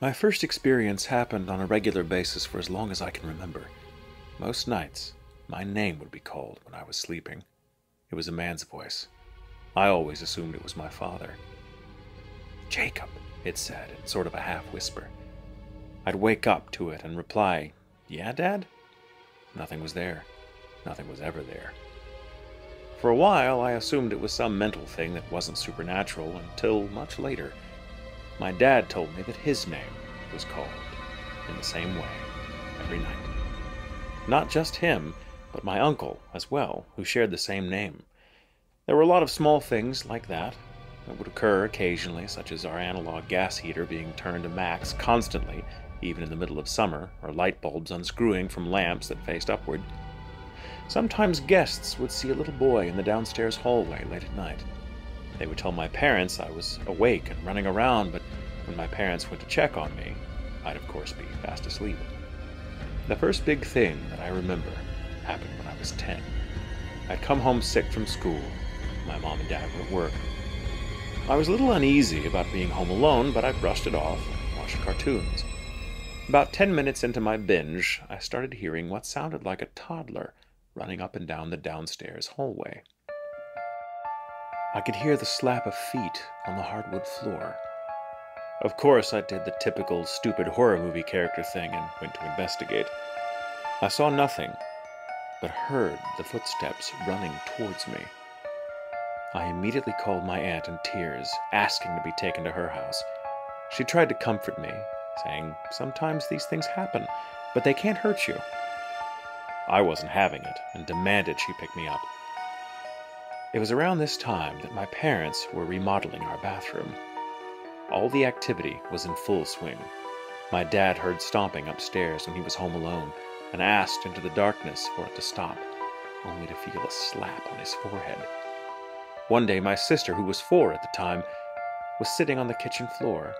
My first experience happened on a regular basis for as long as I can remember. Most nights, my name would be called when I was sleeping. It was a man's voice. I always assumed it was my father. "Jacob," it said in sort of a half-whisper. I'd wake up to it and reply, "Yeah, Dad?" Nothing was there. Nothing was ever there. For a while, I assumed it was some mental thing that wasn't supernatural until much later. My dad told me that his name was called in the same way every night. Not just him, but my uncle as well, who shared the same name. There were a lot of small things like that would occur occasionally, such as our analog gas heater being turned to max constantly, even in the middle of summer, or light bulbs unscrewing from lamps that faced upward. Sometimes guests would see a little boy in the downstairs hallway late at night. They would tell my parents I was awake and running around, but when my parents went to check on me, I'd of course be fast asleep. The first big thing that I remember happened when I was 10. I'd come home sick from school. My mom and dad were at work. I was a little uneasy about being home alone, but I brushed it off and watched cartoons. About 10 minutes into my binge, I started hearing what sounded like a toddler running up and down the downstairs hallway. I could hear the slap of feet on the hardwood floor. Of course, I did the typical stupid horror movie character thing and went to investigate. I saw nothing, but heard the footsteps running towards me. I immediately called my aunt in tears, asking to be taken to her house. She tried to comfort me, saying, "Sometimes these things happen, but they can't hurt you." I wasn't having it and demanded she pick me up. It was around this time that my parents were remodeling our bathroom. All the activity was in full swing. My dad heard stomping upstairs when he was home alone and asked into the darkness for it to stop, only to feel a slap on his forehead. One day, my sister, who was 4 at the time, was sitting on the kitchen floor.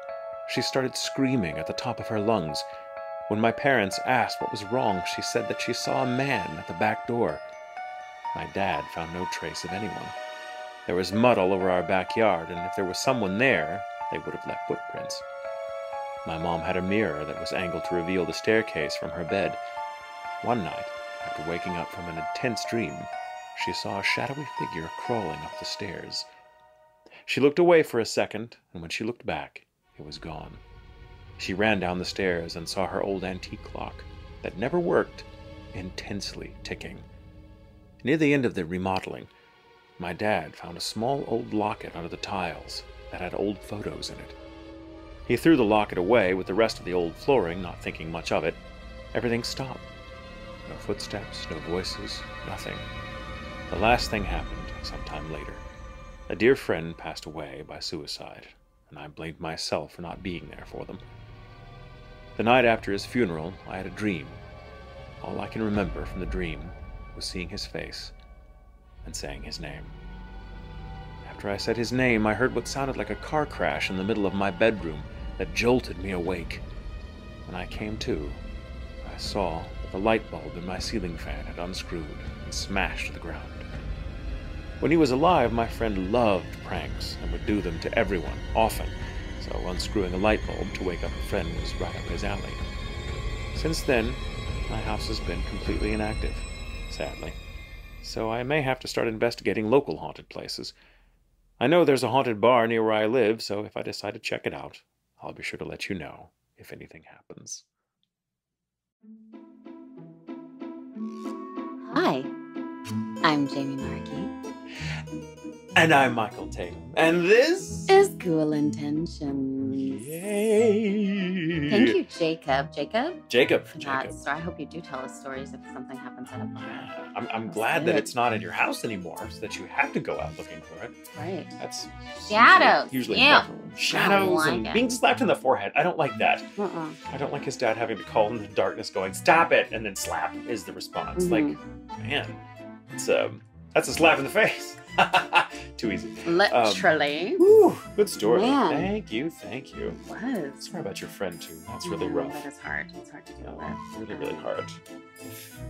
She started screaming at the top of her lungs. When my parents asked what was wrong, she said that she saw a man at the back door. My dad found no trace of anyone. There was mud all over our backyard, and if there was someone there, they would have left footprints. My mom had a mirror that was angled to reveal the staircase from her bed. One night, after waking up from an intense dream, she saw a shadowy figure crawling up the stairs. She looked away for a second, and when she looked back, it was gone. She ran down the stairs and saw her old antique clock, that never worked, intensely ticking. Near the end of the remodeling, my dad found a small old locket under the tiles that had old photos in it. He threw the locket away with the rest of the old flooring, not thinking much of it. Everything stopped. No footsteps, no voices, nothing. The last thing happened sometime later. A dear friend passed away by suicide, and I blamed myself for not being there for them. The night after his funeral, I had a dream. All I can remember from the dream was seeing his face and saying his name. After I said his name, I heard what sounded like a car crash in the middle of my bedroom that jolted me awake. When I came to, I saw that the light bulb in my ceiling fan had unscrewed and smashed to the ground. When he was alive, my friend loved pranks and would do them to everyone, often, so unscrewing a light bulb to wake up a friend was right up his alley. Since then, my house has been completely inactive, sadly, so I may have to start investigating local haunted places. I know there's a haunted bar near where I live, so if I decide to check it out, I'll be sure to let you know if anything happens. Hi, I'm Jamie Markey. And I'm Michael Tatum. And this is Cool Intentions. Yay! Thank you, Jacob. Jacob. So I hope you do tell us stories if something happens at a bar. I'm glad that it's not in your house anymore, so that you have to go out looking for it. Right. That's shadows. Usually yeah. Shadows and being slapped in the forehead. I don't like that. I don't like his dad having to call in the darkness going, "Stop it," and then slap is the response. Like, man, that's a slap in the face. Too easy. Literally. Good story. Man. Thank you. It was. Sorry about your friend too. That's really rough. That is hard. It's hard to deal with. Really, really hard.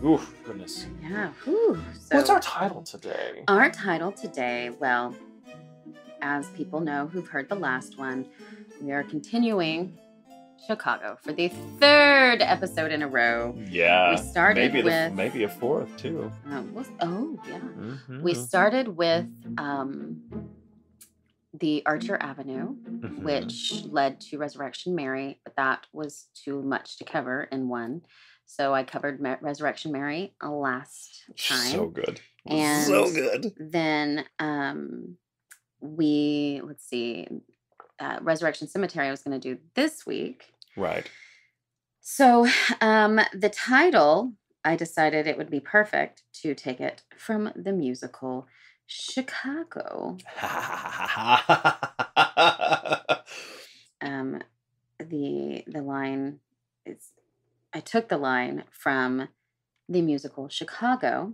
Ooh, goodness. Yeah. So, what's our title today? Our title today, well, as people know who've heard the last one, we are continuing Chicago for the third episode in a row. Yeah. We started with maybe a fourth too. Yeah. Mm-hmm. We started with the Archer Avenue, Mm-hmm. which led to Resurrection Mary, but that was too much to cover in one. So I covered Resurrection Mary last time. So good. And so good. Then let's see, Resurrection Cemetery I was going to do this week. Right. So the title, I decided it would be perfect to take it from the musical Chicago. The line is, I took the line from the musical Chicago,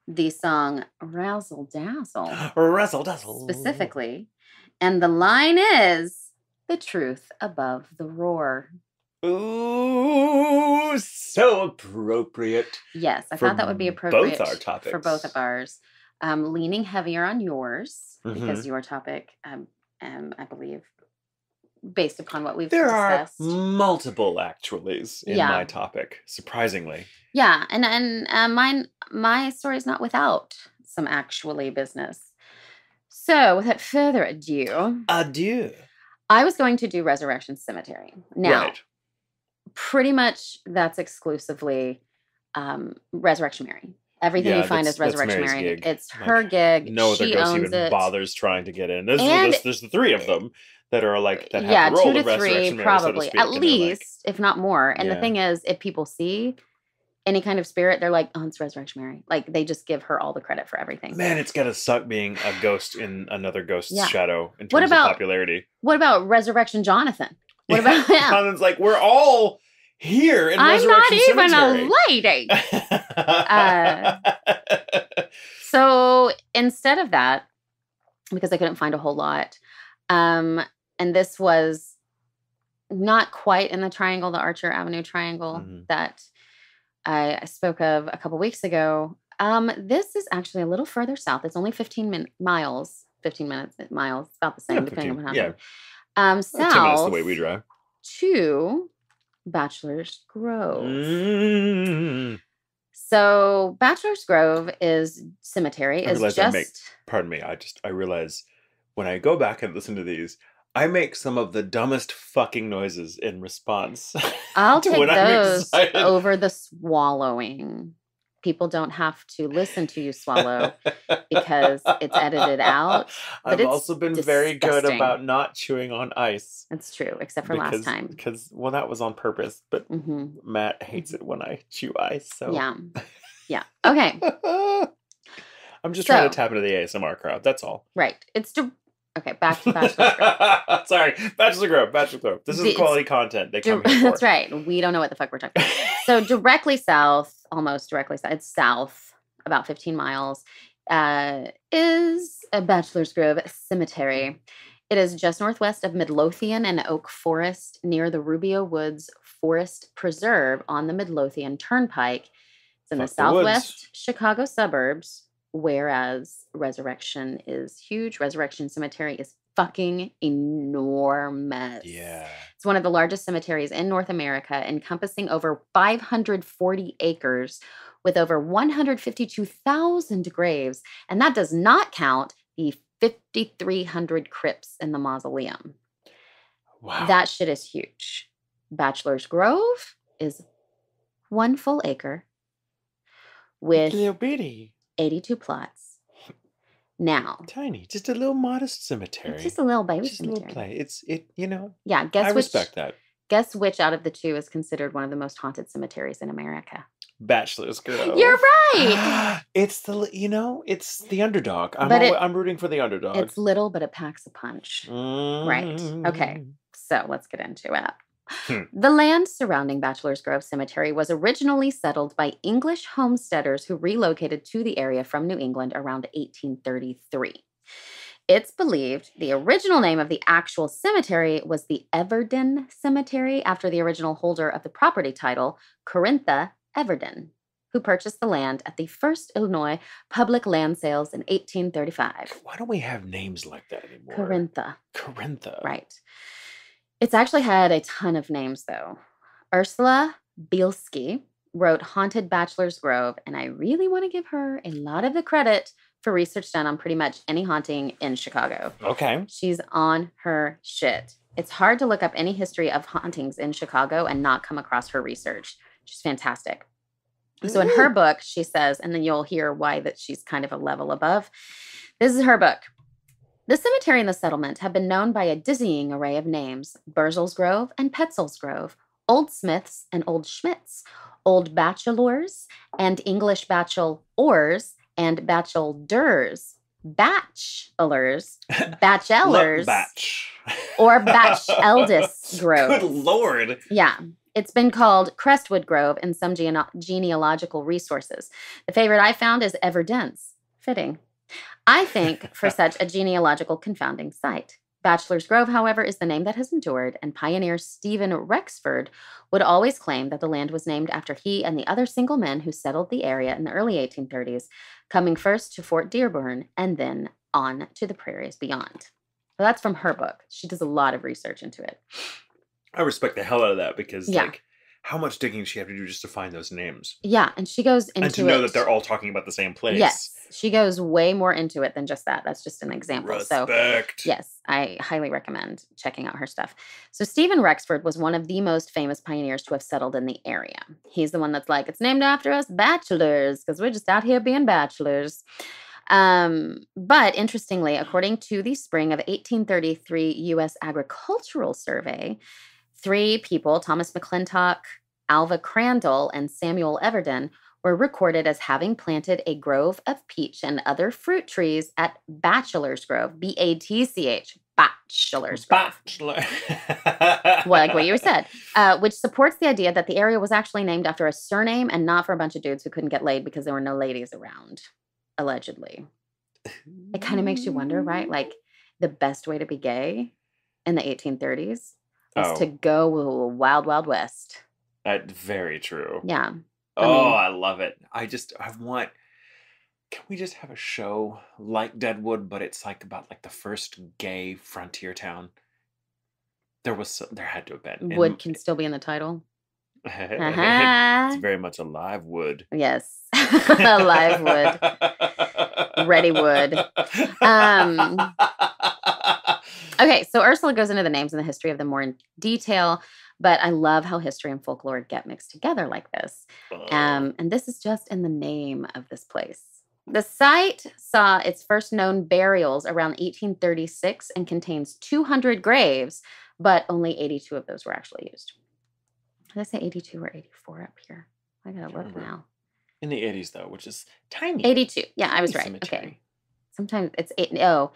the song Razzle Dazzle. Razzle Dazzle. Specifically. And the line is, the truth above the roar. Ooh, so appropriate. Yes, I thought that would be appropriate both our topics. For both of ours. Leaning heavier on yours, because your topic, I believe, based upon what we've discussed. There are multiple actuallys in my topic, surprisingly. Yeah, and my story is not without some actually business. So, without further ado, I was going to do Resurrection Cemetery. Now, pretty much that's exclusively Resurrection Mary. Everything you find is Resurrection Mary. Gig. It's her gig. No other ghost even bothers trying to get in. There's the three of them that are like that have the role 2 of to 3 Resurrection Mary, probably, so to speak, at least, if not more. And the thing is, if people see any kind of spirit, they're like, oh, it's Resurrection Mary. Like, they just give her all the credit for everything. Man, it's gotta suck being a ghost in another ghost's shadow in terms of popularity. What about Resurrection Jonathan? What about him? Jonathan's like, we're all here in Resurrection Cemetery. I'm not even a lady. So instead of that, because I couldn't find a whole lot, and this was not quite in the triangle, the Archer Avenue triangle that I spoke of a couple weeks ago. This is actually a little further south. It's only 15 miles. 15 minutes, miles, about the same, depending on what happens. South 10 minutes the way we drive. To Bachelor's Grove. So Bachelor's Grove is cemetery. Pardon me. I realize when I go back and listen to these, I make some of the dumbest fucking noises in response. I'll take those over the swallowing. People don't have to listen to you swallow because it's edited out. I've also been very good about not chewing on ice. That's true, except for last time. Because, that was on purpose. But Matt hates it when I chew ice. So Yeah. Okay. I'm just trying to tap into the ASMR crowd. That's all. Right. Okay, back to Bachelor's Grove. Sorry, Bachelor's Grove. This is quality content. They come here for. That's right. We don't know what the fuck we're talking about. So directly south, almost directly south, it's south, about 15 miles, is a Bachelor's Grove Cemetery. It is just northwest of Midlothian and Oak Forest, near the Rubio Woods Forest Preserve on the Midlothian Turnpike. It's in the southwest Chicago suburbs. Whereas Resurrection is huge. Resurrection Cemetery is fucking enormous. Yeah. It's one of the largest cemeteries in North America, encompassing over 540 acres with over 152,000 graves. And that does not count the 5,300 crypts in the mausoleum. Wow. That shit is huge. Bachelor's Grove is 1 full acre with 82 plots. Now, tiny, just a little modest cemetery. It's just a little baby just cemetery. A little play. Yeah, I respect that. Guess which out of the two is considered one of the most haunted cemeteries in America? Bachelor's Grove. You're right. It's the underdog. I'm rooting for the underdog. It's little, but it packs a punch. Right. Okay. So let's get into it. The land surrounding Bachelor's Grove Cemetery was originally settled by English homesteaders who relocated to the area from New England around 1833. It's believed the original name of the actual cemetery was the Everden Cemetery, after the original holder of the property title, Corintha Everden, who purchased the land at the first Illinois public land sales in 1835. Why don't we have names like that anymore? Corintha. Corintha. Right. It's actually had a ton of names, though. Ursula Bielski wrote Haunted Bachelor's Grove, and I really want to give her a lot of the credit for research done on pretty much any haunting in Chicago. Okay. She's on her shit. It's hard to look up any history of hauntings in Chicago and not come across her research. She's fantastic. So in her book, she says, and then you'll hear why that she's kind of a level above. This is her book. The cemetery and the settlement have been known by a dizzying array of names: Burzel's Grove and Petzel's Grove, Old Smiths and Old Schmidts, Old Bachelors and English Bachelors and Bachelors, Bachelors, Bachelors, Batch. or Bacheldis Grove. Good Lord. Yeah. It's been called Crestwood Grove in some genealogical resources. The favorite I found is Everdense. Fitting. I think for such a genealogical confounding site. Bachelor's Grove, however, is the name that has endured, and pioneer Stephen Rexford would always claim that the land was named after he and the other single men who settled the area in the early 1830s, coming first to Fort Dearborn and then on to the prairies beyond. Well, that's from her book. She does a lot of research into it. I respect the hell out of that because, like, how much digging does she have to do just to find those names? Yeah, and she goes into it. And to know that they're all talking about the same place. Yes, she goes way more into it than just that. That's just an example. Respect. So, yes, I highly recommend checking out her stuff. So, Stephen Rexford was one of the most famous pioneers to have settled in the area. He's the one that's like, it's named after us bachelors because we're just out here being bachelors. But interestingly, according to the spring of 1833 U.S. Agricultural Survey, 3 people, Thomas McClintock, Alva Crandall, and Samuel Everden, were recorded as having planted a grove of peach and other fruit trees at Bachelor's Grove, B-A-T-C-H, Bachelor's Grove. Bachelor. Well, like what you said, which supports the idea that the area was actually named after a surname and not for a bunch of dudes who couldn't get laid because there were no ladies around, allegedly. It kind of makes you wonder, right? Like, the best way to be gay in the 1830s is to go wild, wild west. That's very true. Yeah. I love it. I want, can we just have a show like Deadwood, but it's like about like the first gay frontier town? There had to have been. Wood can still be in the title. It's very much a live wood. Yes. Live wood. Ready wood. Okay, so Ursula goes into the names and the history of them more in detail, but I love how history and folklore get mixed together like this. And this is just in the name of this place. The site saw its first known burials around 1836 and contains 200 graves, but only 82 of those were actually used. Did I say 82 or 84 up here? I gotta look now. In the 80s, though, which is tiny. 82. Yeah, I was right. Cemetery. Okay. Sometimes it's 8. Oh,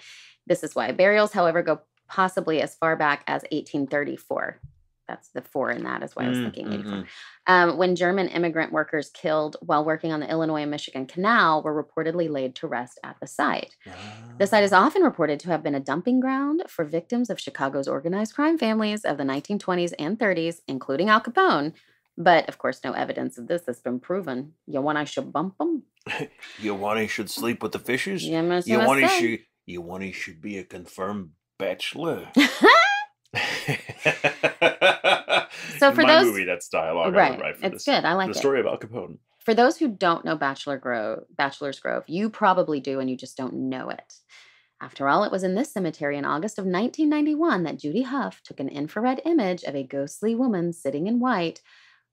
this is why. Burials, however, go possibly as far back as 1834. That's the 4 in that is why I was thinking 84. When German immigrant workers killed while working on the Illinois and Michigan Canal were reportedly laid to rest at the site. The site is often reported to have been a dumping ground for victims of Chicago's organized crime families of the 1920s and 30s, including Al Capone. But, of course, no evidence of this has been proven. You want I should bump them? You want I should sleep with the fishes? You want I should be a confirmed bachelor? So for In those movie, that's dialogue. right, I would write for it's this, good. I like the it. story of Al Capone. For those who don't know Bachelor's Grove, you probably do, and you just don't know it. After all, it was in this cemetery in August of 1991 that Judy Huff took an infrared image of a ghostly woman sitting in white,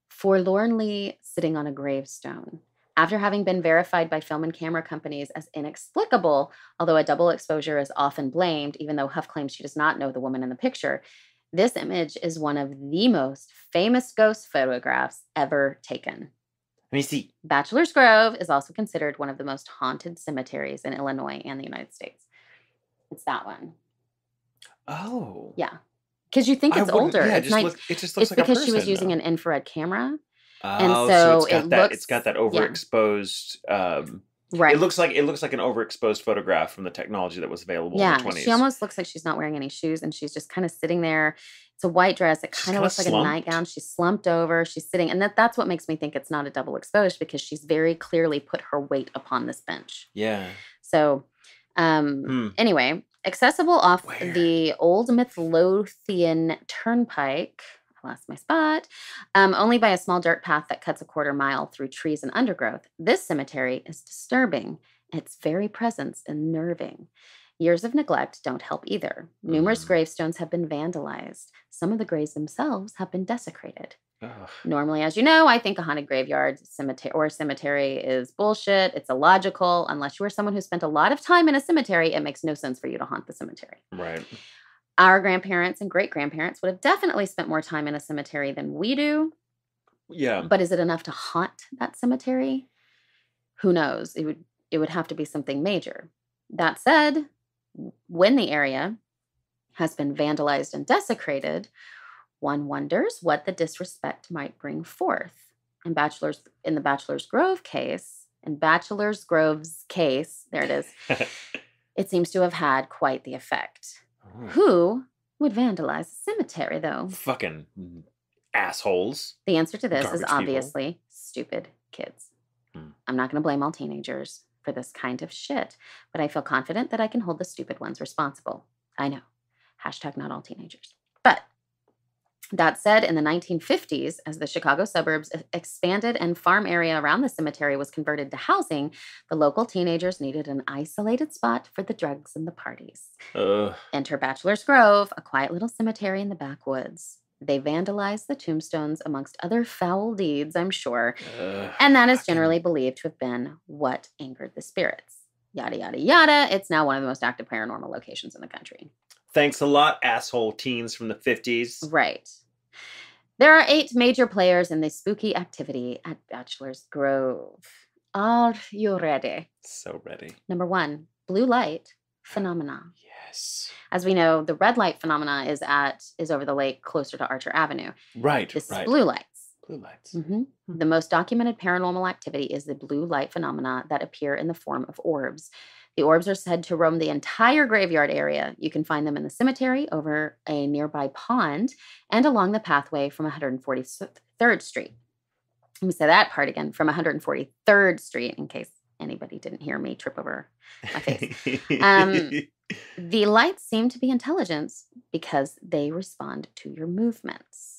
forlornly sitting on a gravestone. After having been verified by film and camera companies as inexplicable, although a double exposure is often blamed, even though Huff claims she does not know the woman in the picture, this image is one of the most famous ghost photographs ever taken. Let me see. Bachelor's Grove is also considered one of the most haunted cemeteries in Illinois and the United States. It's that one. Oh. Yeah. Because you think it's older. Yeah, it just looks like it's a person. because she was using an infrared camera. And so so it's got that overexposed. Right. It looks like an overexposed photograph from the technology that was available in the 20s. She almost looks like she's not wearing any shoes, and she's just kind of sitting there. It's a white dress. It kind of looks like a nightgown. She's slumped over. She's sitting, and that's what makes me think it's not a double exposed, because she's very clearly put her weight upon this bench. Yeah. So, anyway, Accessible off Where? the old Midlothian Turnpike. I lost my spot. Only by a small dirt path that cuts a quarter mile through trees and undergrowth. This cemetery is disturbing. Its very presence unnerving. Years of neglect don't help either. Numerous gravestones have been vandalized. Some of the graves themselves have been desecrated. Ugh. Normally, as you know, I think a haunted graveyard cemetery is bullshit. It's illogical. Unless you are someone who spent a lot of time in a cemetery, it makes no sense for you to haunt the cemetery. Right. Our grandparents and great-grandparents would have definitely spent more time in a cemetery than we do. Yeah. But is it enough to haunt that cemetery? Who knows? It would have to be something major. That said, when the area has been vandalized and desecrated, one wonders what the disrespect might bring forth. In the Bachelor's Grove's case, there it is, it seems to have had quite the effect. Oh. Who would vandalize a cemetery, though? Fucking assholes. The answer to this Garbage is obviously stupid kids. I'm not going to blame all teenagers for this kind of shit, but I feel confident that I can hold the stupid ones responsible. I know. # not all teenagers. But that said, in the 1950s, as the Chicago suburbs expanded and farm area around the cemetery was converted to housing, the local teenagers needed an isolated spot for the drugs and the parties. Enter Bachelor's Grove, a quiet little cemetery in the backwoods. They vandalized the tombstones amongst other foul deeds, I'm sure, and that is generally believed to have been what angered the spirits. Yada, yada, yada. It's now one of the most active paranormal locations in the country. Thanks a lot, asshole teens from the 50s. Right. There are 8 major players in this spooky activity at Bachelor's Grove. Are you ready? So ready. Number 1, blue light phenomena. Yes. As we know, the red light phenomena is over the lake closer to Archer Avenue. Right. This is blue lights. Blue lights. Mm-hmm. The most documented paranormal activity is the blue light phenomena that appear in the form of orbs. The orbs are said to roam the entire graveyard area. You can find them in the cemetery, over a nearby pond, and along the pathway from 143rd Street. Let me say that part again, from 143rd Street, in case anybody didn't hear me trip over my face. The lights seem to be intelligent because they respond to your movements.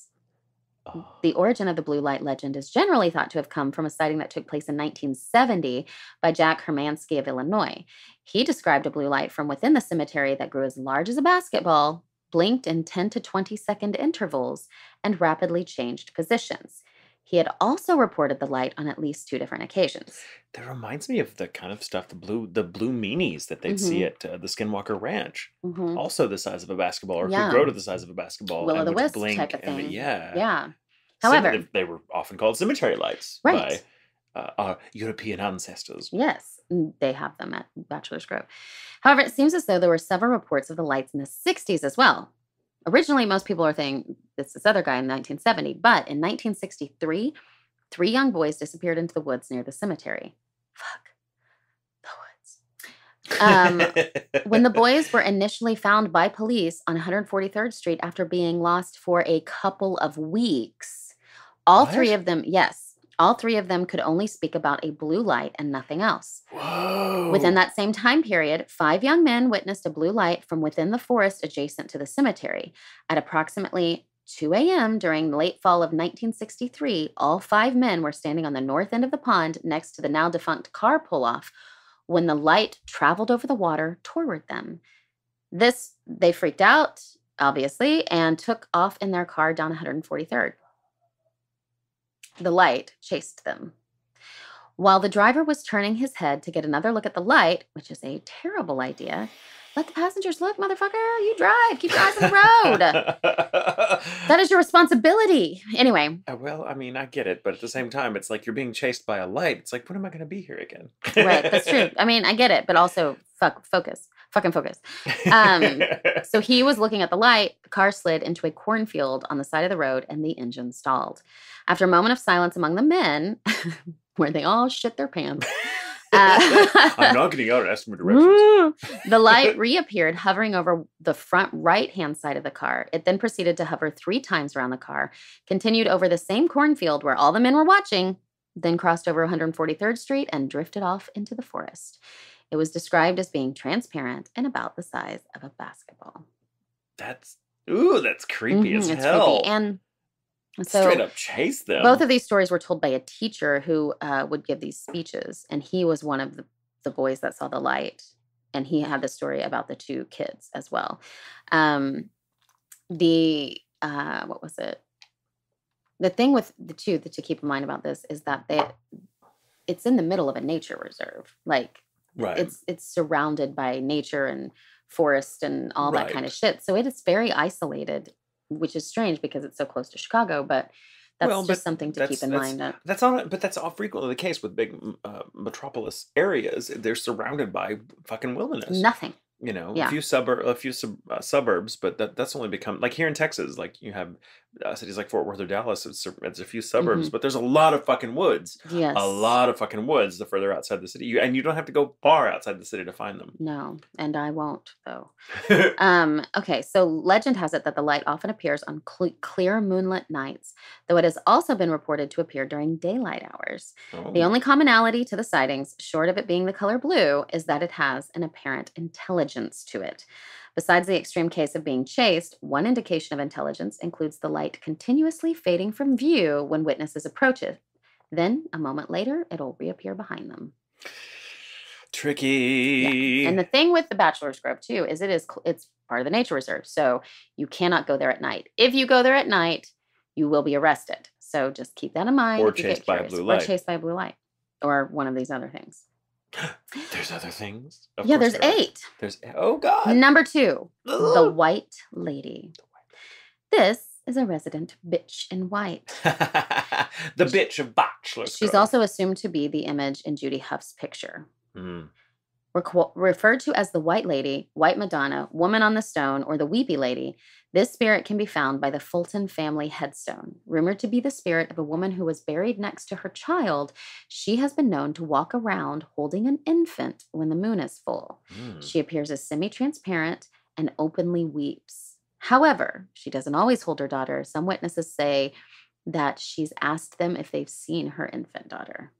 The origin of the blue light legend is generally thought to have come from a sighting that took place in 1970 by Jack Hermansky of Illinois. He described a blue light from within the cemetery that grew as large as a basketball, blinked in 10 to 20-second intervals, and rapidly changed positions. He had also reported the light on at least 2 different occasions. That reminds me of the kind of stuff, the blue meanies that they'd see at the Skinwalker Ranch. Also the size of a basketball, or could grow to the size of a basketball. Will-o'-the-wisp type of thing. Yeah. However, they were often called cemetery lights by our European ancestors. Yes, they have them at Bachelor's Grove. However, it seems as though there were several reports of the lights in the 60s as well. Originally, most people are saying it's this other guy in 1970, but in 1963, 3 young boys disappeared into the woods near the cemetery. Fuck the woods. When the boys were initially found by police on 143rd Street after being lost for a couple of weeks, all 3 of them, all 3 of them could only speak about a blue light and nothing else. Whoa. Within that same time period, 5 young men witnessed a blue light from within the forest adjacent to the cemetery. At approximately 2 a.m. during the late fall of 1963, all 5 men were standing on the north end of the pond next to the now defunct car pull-off when the light traveled over the water toward them. They freaked out, obviously, and took off in their car down 143rd. The light chased them. While the driver was turning his head to get another look at the light, which is a terrible idea, let the passengers look, motherfucker. You drive. Keep your eyes on the road. That is your responsibility. Anyway. Well, I mean, I get it. But at the same time, it's like you're being chased by a light. It's like, when am I going to be here again? Right. That's true. I mean, I get it. But also, focus. Fucking focus. So he was looking at the light. The car slid into a cornfield on the side of the road, and the engine stalled. After a moment of silence among the men, where they all shit their pants, I'm not getting out and asking for directions. The light reappeared, hovering over the front right-hand side of the car. It then proceeded to hover 3 times around the car, continued over the same cornfield where all the men were watching, then crossed over 143rd Street and drifted off into the forest. It was described as being transparent and about the size of a basketball. That's creepy as It's hell. creepy. And so straight up chase them. both of these stories were told by a teacher who would give these speeches, and he was one of the boys that saw the light, and he had the story about the two kids as well. What was it? The thing with the two that to keep in mind about this is that it's in the middle of a nature reserve. Like, right. It's surrounded by nature and forest and all that kind of shit. So it is very isolated, which is strange because it's so close to Chicago, but that's just something to keep in mind. That's all frequently the case with big metropolis areas. They're surrounded by fucking wilderness. Nothing. You know, a few suburbs, but that's only become like here in Texas. Like you have cities like Fort Worth or Dallas. It's a few suburbs, but there's a lot of fucking woods. Yes, a lot of fucking woods. The further outside the city, you don't have to go far outside the city to find them. No, and I won't though. Okay, so legend has it that the light often appears on clear moonlit nights, though it has also been reported to appear during daylight hours. Oh. The only commonality to the sightings, short of it being the color blue, is that it has an apparent intelligence to it. Besides the extreme case of being chased, one indication of intelligence includes the light continuously fading from view when witnesses approach it. Then, a moment later, it'll reappear behind them. Tricky. Yeah. And the thing with the Bachelor's Grove, too, is it's part of the nature reserve, so you cannot go there at night. If you go there at night, you will be arrested. So just keep that in mind. Or chased by a blue light. Or chased by a blue light. Or one of these other things. There's other things? Yeah, there's 8. Oh, God. Number 2, the White Lady. This is a resident bitch in white. The bitch of Bachelor. She's also assumed to be the image in Judy Huff's picture. Referred to as the White Lady, White Madonna, Woman on the Stone, or the Weepy Lady, this spirit can be found by the Fulton family headstone. Rumored to be the spirit of a woman who was buried next to her child, she has been known to walk around holding an infant when the moon is full. She appears as semi-transparent and openly weeps. However, she doesn't always hold her daughter. Some witnesses say that she's asked them if they've seen her infant daughter.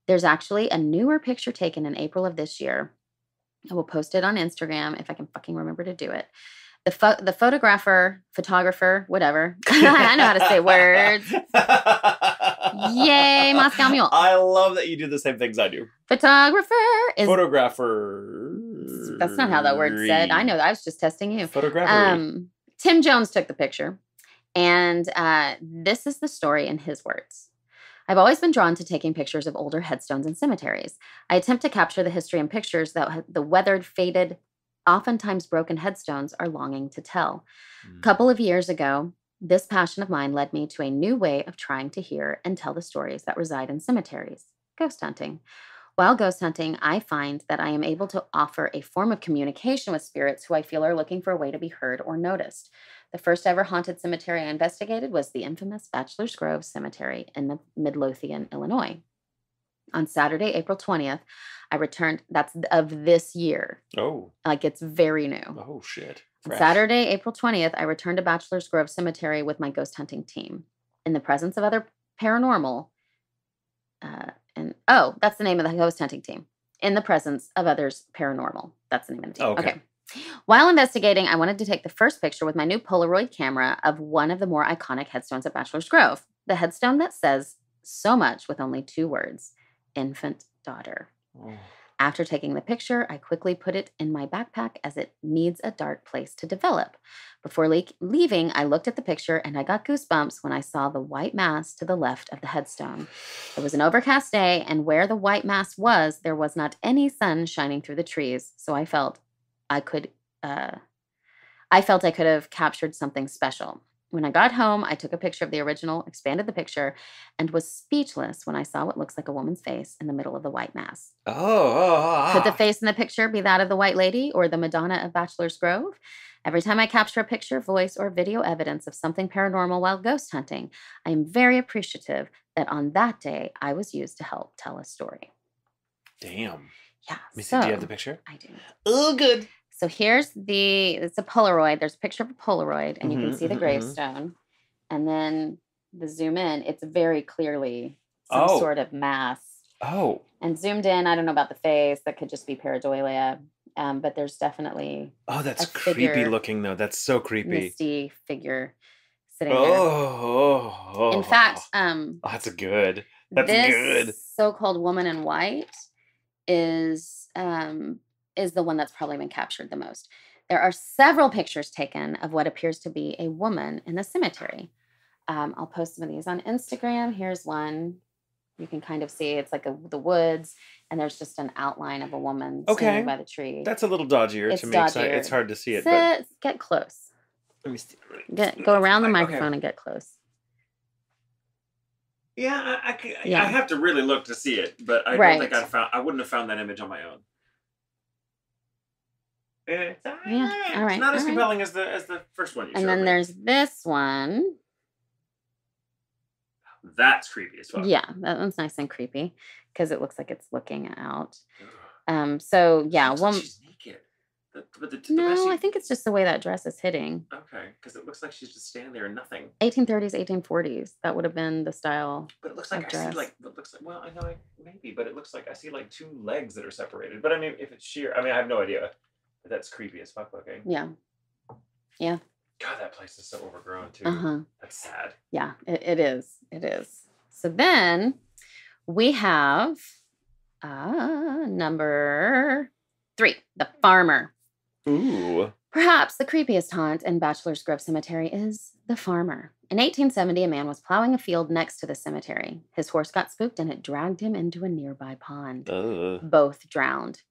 There's actually a newer picture taken in April of this year. I will post it on Instagram if I can fucking remember to do it. The photographer, whatever. I know how to say words. Yay, Moscow Mule. I love that you do the same things I do. Photographer. That's not how that word said. I know. I was just testing you. Photographer. Tim Jones took the picture. And this is the story in his words. I've always been drawn to taking pictures of older headstones and cemeteries. I attempt to capture the history in pictures that the weathered, faded, oftentimes broken headstones are longing to tell. A couple of years ago, this passion of mine led me to a new way of trying to hear and tell the stories that reside in cemeteries, ghost hunting. While ghost hunting, I find that I am able to offer a form of communication with spirits who I feel are looking for a way to be heard or noticed. The first ever haunted cemetery I investigated was the infamous Bachelor's Grove Cemetery in Midlothian, Illinois. On Saturday, April 20th, I returned. That's of this year. Oh. Like, it's very new. Oh, shit. On Saturday, April 20th, I returned to Bachelor's Grove Cemetery with my ghost hunting team. In the presence of other paranormal, that's the name of the ghost hunting team. In the presence of others paranormal. That's the name of the team. Okay. While investigating, I wanted to take the first picture with my new Polaroid camera of one of the more iconic headstones at Bachelor's Grove. The headstone that says so much with only 2 words, infant daughter. Oh. After taking the picture, I quickly put it in my backpack as it needs a dark place to develop. Before leaving, I looked at the picture and I got goosebumps when I saw the white mass to the left of the headstone. It was an overcast day, and where the white mass was, there was not any sun shining through the trees, so I felt I could have captured something special. When I got home, I took a picture of the original, expanded the picture, and was speechless when I saw what looks like a woman's face in the middle of the white mass. Could the face in the picture be that of the White Lady or the Madonna of Bachelor's Grove? Every time I capture a picture, voice, or video evidence of something paranormal while ghost hunting, I am very appreciative that on that day, I was used to help tell a story. Damn. Yeah. Do you have the picture? I do. Oh, good. So it's a Polaroid. There's a picture of a Polaroid, and you can see the gravestone. And then the zoom in, it's very clearly some sort of mass. Oh. And zoomed in, I don't know about the face. That could just be pareidolia. But there's definitely That's a creepy figure, looking, though. That's so creepy. misty figure sitting there. Oh. In fact, that's good. That's this good. so-called woman in white is the one that's probably been captured the most. There are several pictures taken of what appears to be a woman in the cemetery. I'll post some of these on Instagram. Here's one. You can kind of see it's like the woods, and there's just an outline of a woman standing by the tree. That's a little dodgier to me. It's hard to see it. But get close. let me see. Go around the microphone and get close. Yeah, I have to really look to see it, but I don't think I wouldn't have found that image on my own. All right. It's not as compelling as the first one you showed me. And then there's this one. That's creepy as fuck. Yeah, that one's nice and creepy because it looks like it's looking out. So yeah, she's naked. No, I think it's just the way that dress is hitting. Okay, because it looks like she's just standing there and nothing. 1830s, 1840s. That would have been the style. But it looks like I see well, I know maybe, but it looks like I see like two legs that are separated. But I mean, if it's sheer, I have no idea. But that's creepy as fuck looking. Yeah. Yeah. God, that place is so overgrown too. That's sad. Yeah, it is. It is. So then we have number 3, the farmer. Ooh. Perhaps the creepiest haunt in Bachelor's Grove Cemetery is the farmer. In 1870, a man was plowing a field next to the cemetery. His horse got spooked and it dragged him into a nearby pond. Both drowned.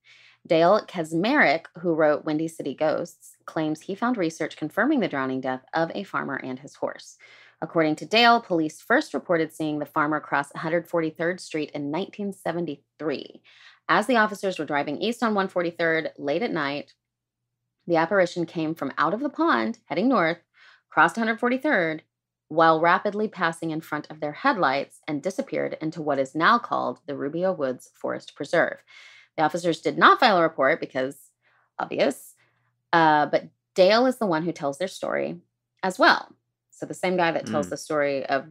Dale Kaczmarek, who wrote Windy City Ghosts, claims he found research confirming the drowning death of a farmer and his horse. According to Dale, police first reported seeing the farmer cross 143rd Street in 1973. As the officers were driving east on 143rd late at night, the apparition came from out of the pond, heading north, crossed 143rd, while rapidly passing in front of their headlights and disappeared into what is now called the Rubio Woods Forest Preserve. The officers did not file a report because, obvious, but Dale is the one who tells their story as well. So the same guy that tells the story of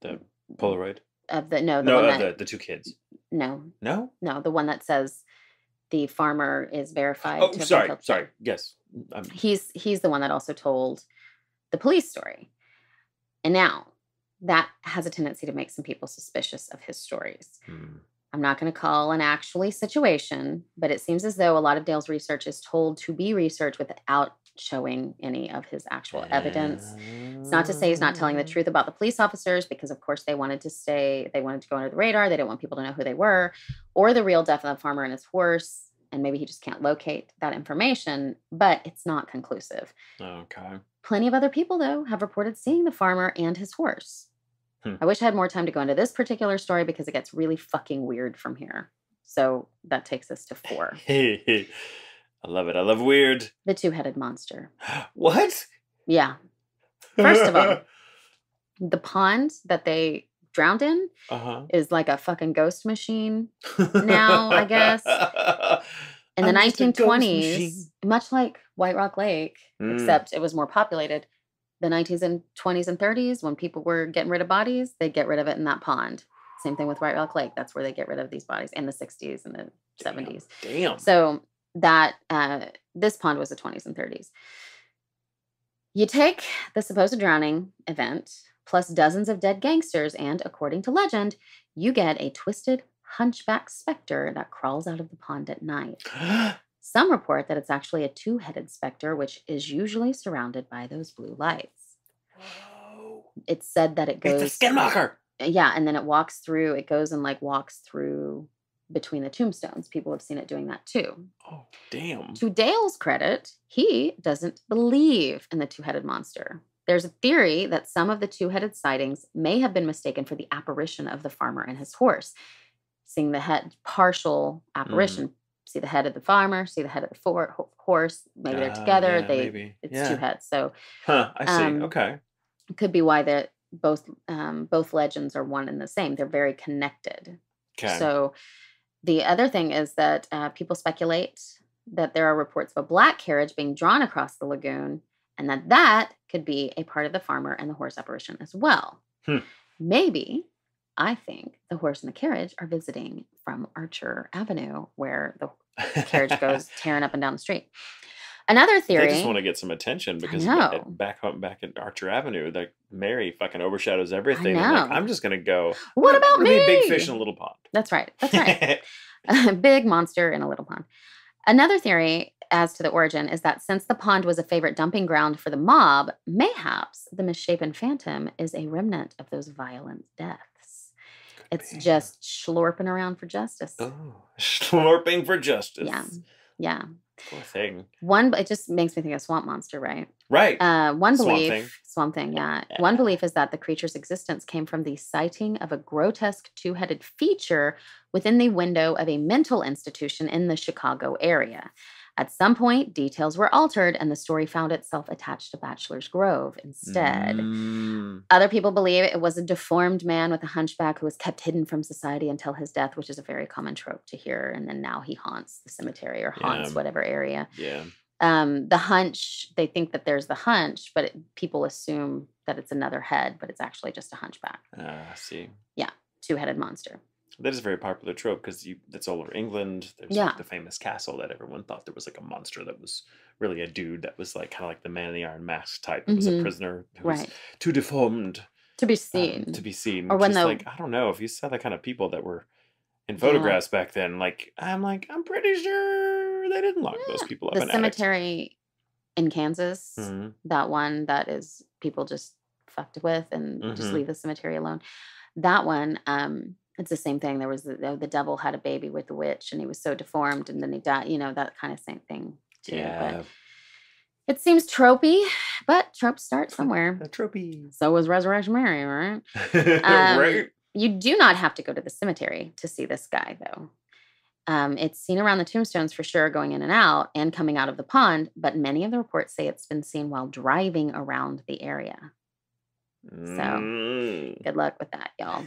the Polaroid of the two kids. No, the one that says the farmer is verified. Oh, sorry. Yes, he's the one that also told the police story, and now that has a tendency to make some people suspicious of his stories. I'm not going to call an actually situation, but it seems as though a lot of Dale's research is told to be research without showing any of his actual evidence. It's not to say he's not telling the truth about the police officers, because of course they wanted to go under the radar. They didn't want people to know who they were, or the real death of the farmer and his horse. And maybe he just can't locate that information, but it's not conclusive. Okay. Plenty of other people, though, have reported seeing the farmer and his horse. I wish I had more time to go into this particular story because it gets really fucking weird from here. So that takes us to 4. I love it. I love weird. The two-headed monster. What? Yeah. First of all, the pond that they drowned in is like a fucking ghost machine now, I guess. In the 1920s, much like White Rock Lake, except it was more populated. The 19s and 20s and 30s, when people were getting rid of bodies, they'd get rid of it in that pond. Same thing with White Rock Lake. That's where they get rid of these bodies in the 60s and the 70s. Damn. So that this pond was the 20s and 30s. You take the supposed drowning event plus dozens of dead gangsters, and according to legend, you get a twisted hunchback specter that crawls out of the pond at night. Some report that it's actually a two-headed specter, which is usually surrounded by those blue lights. Whoa. It's said that it goes... It's a skinwalker! Yeah, and then it walks through between the tombstones. People have seen it doing that too. Oh, damn. To Dale's credit, he doesn't believe in the two-headed monster. There's a theory that some of the two-headed sightings may have been mistaken for the apparition of the farmer and his horse. Seeing the head, partial apparition. See the head of the farmer, see the head of the horse. Maybe they're together. It's two heads. So, I see. Okay, it could be why both legends are one and the same. They're very connected. Okay. So, the other thing is that people speculate that there are reports of a black carriage being drawn across the lagoon, and that could be a part of the farmer and the horse apparition as well. Maybe I think the horse and the carriage are visiting from Archer Avenue, where the carriage goes tearing up and down the street. Another theory. They just want to get some attention because back at Archer Avenue, like Mary fucking overshadows everything. I know. Like, I'm just gonna go. What about me? Be a big fish in a little pond. That's right. That's right. A big monster in a little pond. Another theory as to the origin is that since the pond was a favorite dumping ground for the mob, mayhaps the misshapen phantom is a remnant of those violent deaths. It's just slurping around for justice. Oh, slurping for justice. Yeah. Poor thing. It just makes me think of Swamp Monster, right? Right. One belief, Swamp Thing, yeah. One belief is that the creature's existence came from the sighting of a grotesque two-headed feature within the window of a mental institution in the Chicago area. At some point, details were altered, and the story found itself attached to Bachelor's Grove instead. Other people believe it was a deformed man with a hunchback who was kept hidden from society until his death, which is a very common trope to hear. And then now he haunts the cemetery or haunts whatever area. Yeah. The hunch, they think that there's the hunch, but people assume that it's another head, but it's actually just a hunchback. I see. Yeah, two-headed monster. That is a very popular trope because that's all over England. There's like the famous castle that everyone thought there was like a monster that was really a dude that was like kind of like the Man in the Iron Mask type. It was a prisoner who was too deformed to be seen. Or when like, I don't know, if you saw the kind of people that were in photographs back then, I'm pretty sure they didn't lock those people up. The cemetery in Kansas, that one that is people just fucked with and just leave the cemetery alone. That one, it's the same thing. There was the devil had a baby with the witch, and he was so deformed, and then he died. You know, that kind of same thing too. Yeah. But it seems tropey, but tropes start somewhere. Tropey. So was Resurrection Mary, right? Right. You do not have to go to the cemetery to see this guy, though. It's seen around the tombstones for sure, going in and out, and coming out of the pond. But many of the reports say it's been seen while driving around the area. So, good luck with that, y'all.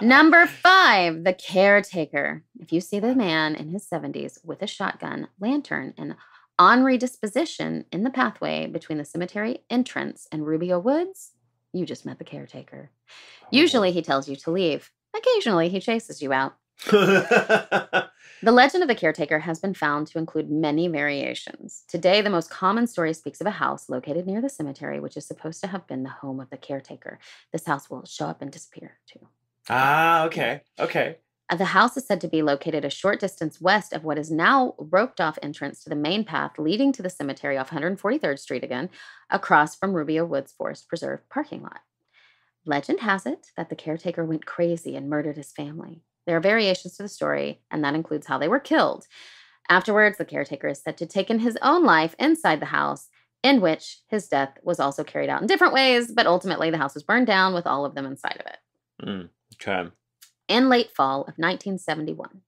Number 5, the caretaker. If you see the man in his 70s with a shotgun, lantern, and ornery disposition in the pathway between the cemetery entrance and Rubio Woods, you just met the caretaker. Usually he tells you to leave. Occasionally he chases you out. The legend of the caretaker has been found to include many variations. Today, the most common story speaks of a house located near the cemetery, which is supposed to have been the home of the caretaker. This house will show up and disappear, too. Ah, okay. Okay. The house is said to be located a short distance west of what is now roped-off entrance to the main path leading to the cemetery off 143rd Street again, across from Rubio Woods Forest Preserve parking lot. Legend has it that the caretaker went crazy and murdered his family. There are variations to the story, and that includes how they were killed. Afterwards, the caretaker is said to have taken his own life inside the house, in which his death was also carried out in different ways, but ultimately the house was burned down with all of them inside of it. Okay. In late fall of 1971,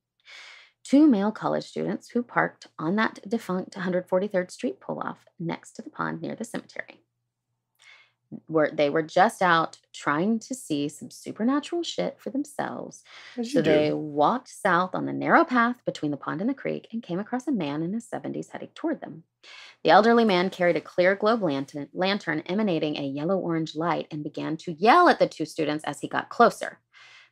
2 male college students who parked on that defunct 143rd Street pull-off next to the pond near the cemetery. They were just out trying to see some supernatural shit for themselves. So they walked south on the narrow path between the pond and the creek and came across a man in his 70s heading toward them. The elderly man carried a clear globe lantern emanating a yellow-orange light and began to yell at the 2 students as he got closer.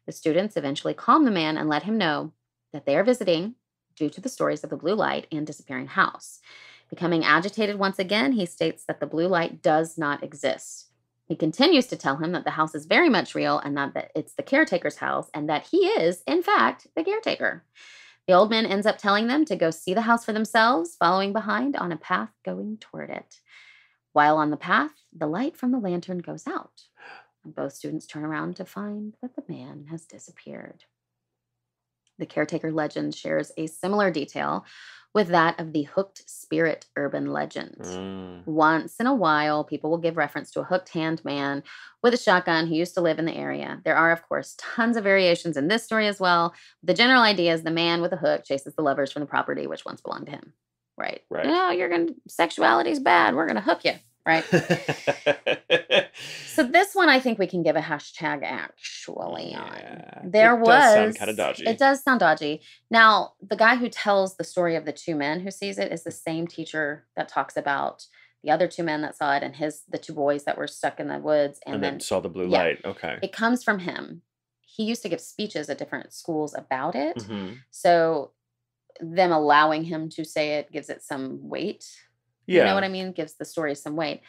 The students eventually calmed the man and let him know that they are visiting due to the stories of the blue light and disappearing house. Becoming agitated once again, he states that the blue light does not exist. He continues to tell him that the house is very much real and that it's the caretaker's house and that he is, in fact, the caretaker. The old man ends up telling them to go see the house for themselves, following behind on a path going toward it. While on the path, the light from the lantern goes out. And both students turn around to find that the man has disappeared. The caretaker legend shares a similar detail with that of the hooked spirit urban legend. Once in a while, people will give reference to a hooked hand man with a shotgun who used to live in the area. There are, of course, tons of variations in this story as well. The general idea is the man with a hook chases the lovers from the property which once belonged to him. Right. No, sexuality's bad. We're going to hook you. Right. So this one, I think we can give a hashtag actually on. It does sound kind of dodgy. It does sound dodgy. Now, the guy who tells the story of the 2 men who sees it is the same teacher that talks about the other 2 men that saw it, and the 2 boys that were stuck in the woods. And then saw the blue yeah, light. Okay. it comes from him. He used to give speeches at different schools about it. Mm-hmm. So them allowing him to say it gives it some weight. Yeah. You know what I mean? Gives the story some weight.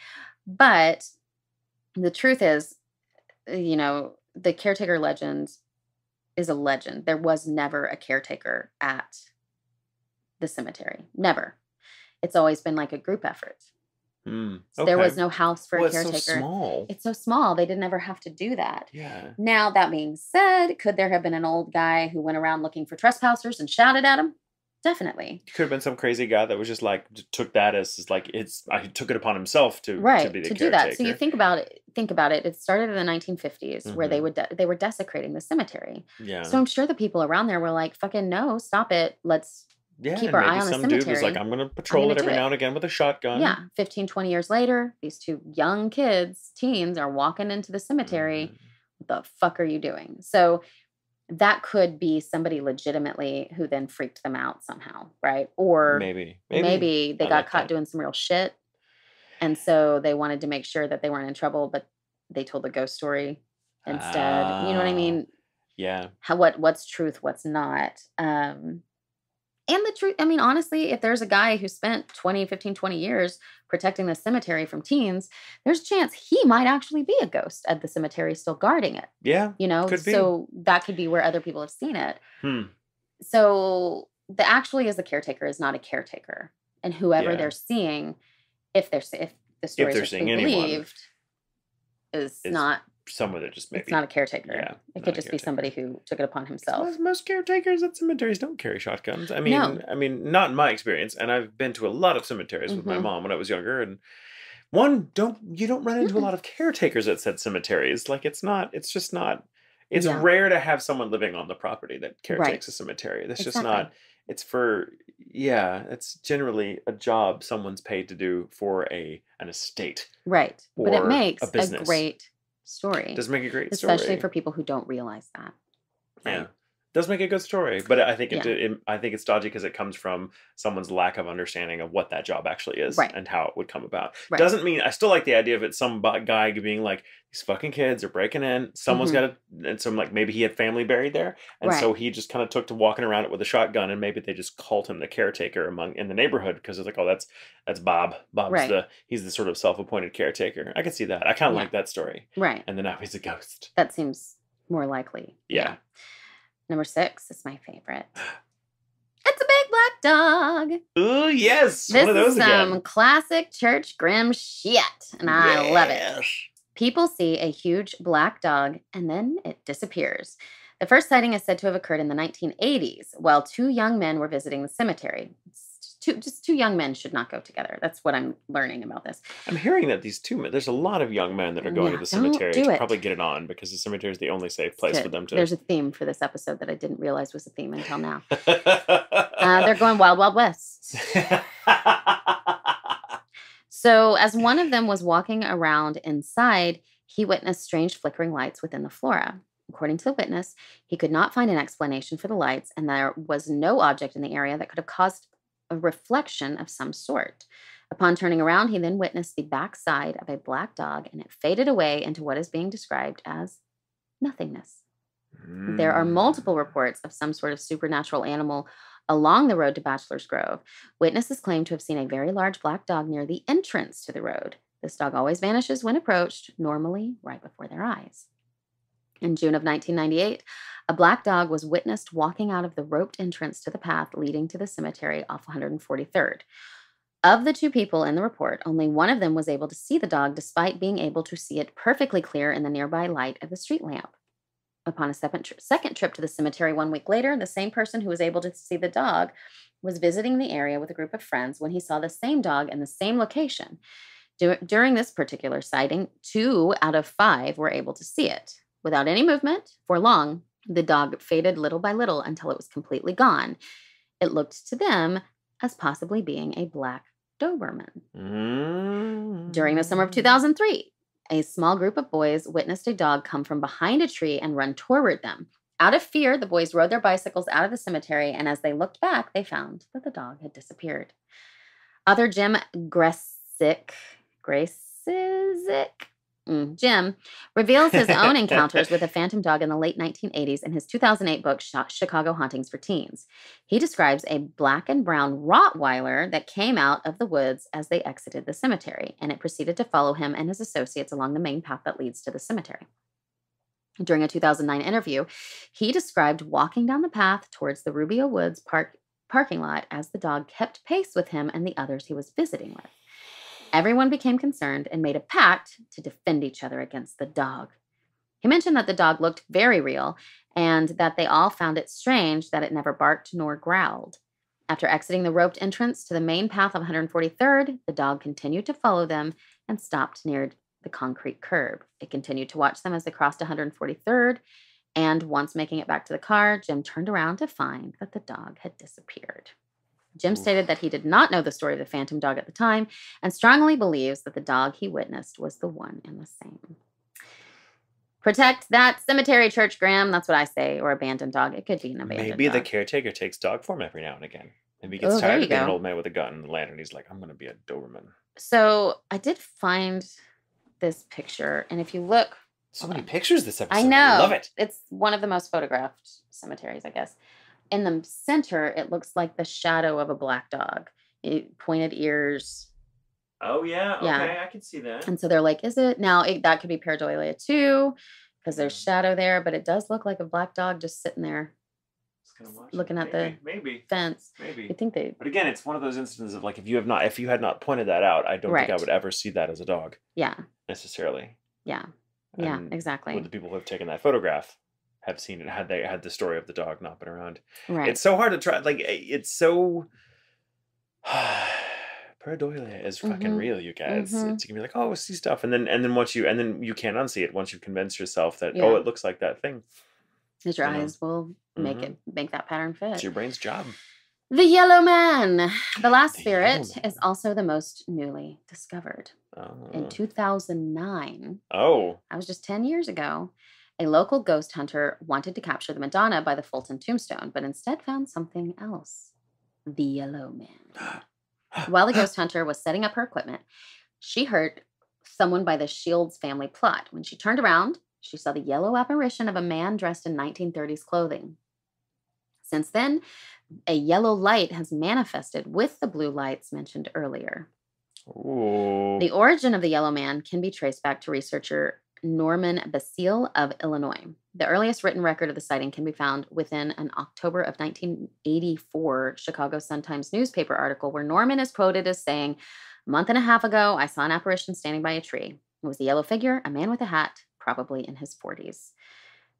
But the truth is, you know, the caretaker legend is a legend. There was never a caretaker at the cemetery. Never. It's always been like a group effort. So there was no house for a caretaker. It's so small. It's so small. They didn't ever have to do that. Yeah. Now, that being said, could there have been an old guy who went around looking for trespassers and shouted at them? Definitely. Could have been some crazy guy that was just like, took that as like, I took it upon himself to be the caretaker. Do that. So you think about it. It started in the 1950s where they were desecrating the cemetery. Yeah. So I'm sure the people around there were like, fucking no, stop it. Let's keep our eye on the cemetery. Some dude was like, I'm going to patrol it every now and again with a shotgun. Yeah. 15, 20 years later, these 2 young teens are walking into the cemetery. What the fuck are you doing? So that could be somebody legitimately who then freaked them out somehow, right? Or maybe they got caught doing some real shit. And so they wanted to make sure that they weren't in trouble, but they told the ghost story instead. You know what I mean? Yeah. What's truth, what's not. And the truth, I mean, honestly, if there's a guy who spent 15, 20 years protecting the cemetery from teens, there's a chance he might actually be a ghost at the cemetery still guarding it. Yeah. You know, so that could be where other people have seen it. So the actually is the caretaker is not a caretaker. And whoever they're seeing, if the story is believed, is not someone that just maybe it's not a caretaker. Yeah, it could just be somebody who took it upon himself. Most caretakers at cemeteries don't carry shotguns. I mean, not in my experience. And I've been to a lot of cemeteries with my mom when I was younger. And you don't run into a lot of caretakers at said cemeteries. Like it's just not. It's rare to have someone living on the property that caretakes a cemetery. That's just not. It's it's generally a job someone's paid to do for an estate. Right. But it makes a great story. Does make a great story. Especially for people who don't realize that. Right? Yeah. Does make a good story. But I think I think it's dodgy because it comes from someone's lack of understanding of what that job actually is and how it would come about. Right. Doesn't mean I still like the idea of it some guy being like, these fucking kids are breaking in. Someone's got to, and so like maybe he had family buried there. And so he just kind of took to walking around it with a shotgun, and maybe they just called him the caretaker in the neighborhood because it's like, oh, that's Bob. Bob's he's the sort of self-appointed caretaker. I could see that. I kind of like that story. Right. And then now he's a ghost. That seems more likely. Yeah. Number 6 is my favorite. It's a big black dog. Ooh, yes. This is some classic church grim shit, and I love it. People see a huge black dog, and then it disappears. The first sighting is said to have occurred in the 1980s, while 2 young men were visiting the cemetery. Just 2 young men should not go together. That's what I'm learning about this. I'm hearing that these 2 men, there's a lot of young men that are going to the cemetery to probably get it on because the cemetery is the only safe place for them to. There's a theme for this episode that I didn't realize was a theme until now. They're going Wild Wild West. So as one of them was walking around inside, he witnessed strange flickering lights within the flora. According to the witness, he could not find an explanation for the lights, and there was no object in the area that could have caused a reflection of some sort. Upon turning around, he then witnessed the backside of a black dog, and it faded away into what is being described as nothingness. There are multiple reports of some sort of supernatural animal along the road to Bachelor's Grove. Witnesses claim to have seen a very large black dog near the entrance to the road. This dog always vanishes when approached, normally right before their eyes. In June of 1998, a black dog was witnessed walking out of the roped entrance to the path leading to the cemetery off 143rd. Of the 2 people in the report, only one of them was able to see the dog despite being able to see it perfectly clear in the nearby light of the street lamp. Upon a second trip to the cemetery 1 week later, the same person who was able to see the dog was visiting the area with a group of friends when he saw the same dog in the same location. During this particular sighting, 2 out of 5 were able to see it. Without any movement, for long, the dog faded little by little until it was completely gone. It looked to them as possibly being a black Doberman. During the summer of 2003, a small group of boys witnessed a dog come from behind a tree and run toward them. Out of fear, the boys rode their bicycles out of the cemetery, and as they looked back, they found that the dog had disappeared. Author Jim Jim reveals his own encounters with a phantom dog in the late 1980s in his 2008 book, Chicago Hauntings for Teens. He describes a black and brown Rottweiler that came out of the woods as they exited the cemetery, and it proceeded to follow him and his associates along the main path that leads to the cemetery. During a 2009 interview, he described walking down the path towards the Rubio Woods parking lot as the dog kept pace with him and the others he was visiting with. Everyone became concerned and made a pact to defend each other against the dog. He mentioned that the dog looked very real and that they all found it strange that it never barked nor growled. After exiting the roped entrance to the main path of 143rd, the dog continued to follow them and stopped near the concrete curb. It continued to watch them as they crossed 143rd, and once making it back to the car, Jim turned around to find that the dog had disappeared. Jim stated that he did not know the story of the phantom dog at the time and strongly believes that the dog he witnessed was the one and the same. Protect that cemetery, Church Graham. That's what I say. Or abandoned dog. It could be an abandoned Maybe dog. the caretaker takes dog form every now and again. Maybe he gets tired of being an old man with a gun and the lantern. He's like, I'm going to be a Doberman. So I did find this picture. And if you look. So many pictures this episode. I know. I love it. It's one of the most photographed cemeteries, I guess. In the center, it looks like the shadow of a black dog. Pointed ears. Oh, yeah. Okay, I can see that. And so they're like, is it? Now, that could be pareidolia too, because there's shadow there, but it does look like a black dog just sitting there looking at the fence. Maybe. You think they... But again, it's one of those instances of like, if you had not pointed that out, I don't think I would ever see that as a dog. Yeah. Necessarily. Yeah. Yeah, exactly. Would the people who have taken that photograph have seen it had they had the story of the dog not been around? Right. It's so hard to try. Like, it's so... Pareidolia is fucking real, you guys. It's, you can be like, oh, see stuff, and then you can't unsee it once you've convinced yourself that it looks like that thing. Because your eyes will make that pattern fit. It's your brain's job. The Yellow Man. The last spirit is also the most newly discovered. In 2009. Oh. That was just 10 years ago. A local ghost hunter wanted to capture the Madonna by the Fulton tombstone, but instead found something else. The Yellow Man. While the ghost hunter was setting up her equipment, she heard someone by the Shields family plot. When she turned around, she saw the yellow apparition of a man dressed in 1930s clothing. Since then, a yellow light has manifested with the blue lights mentioned earlier. Ooh. The origin of the Yellow Man can be traced back to researcher Norman Basile of Illinois. The earliest written record of the sighting can be found within an October of 1984 Chicago Sun-Times newspaper article where Norman is quoted as saying, "A month and a half ago, I saw an apparition standing by a tree. It was a yellow figure, a man with a hat, probably in his 40s.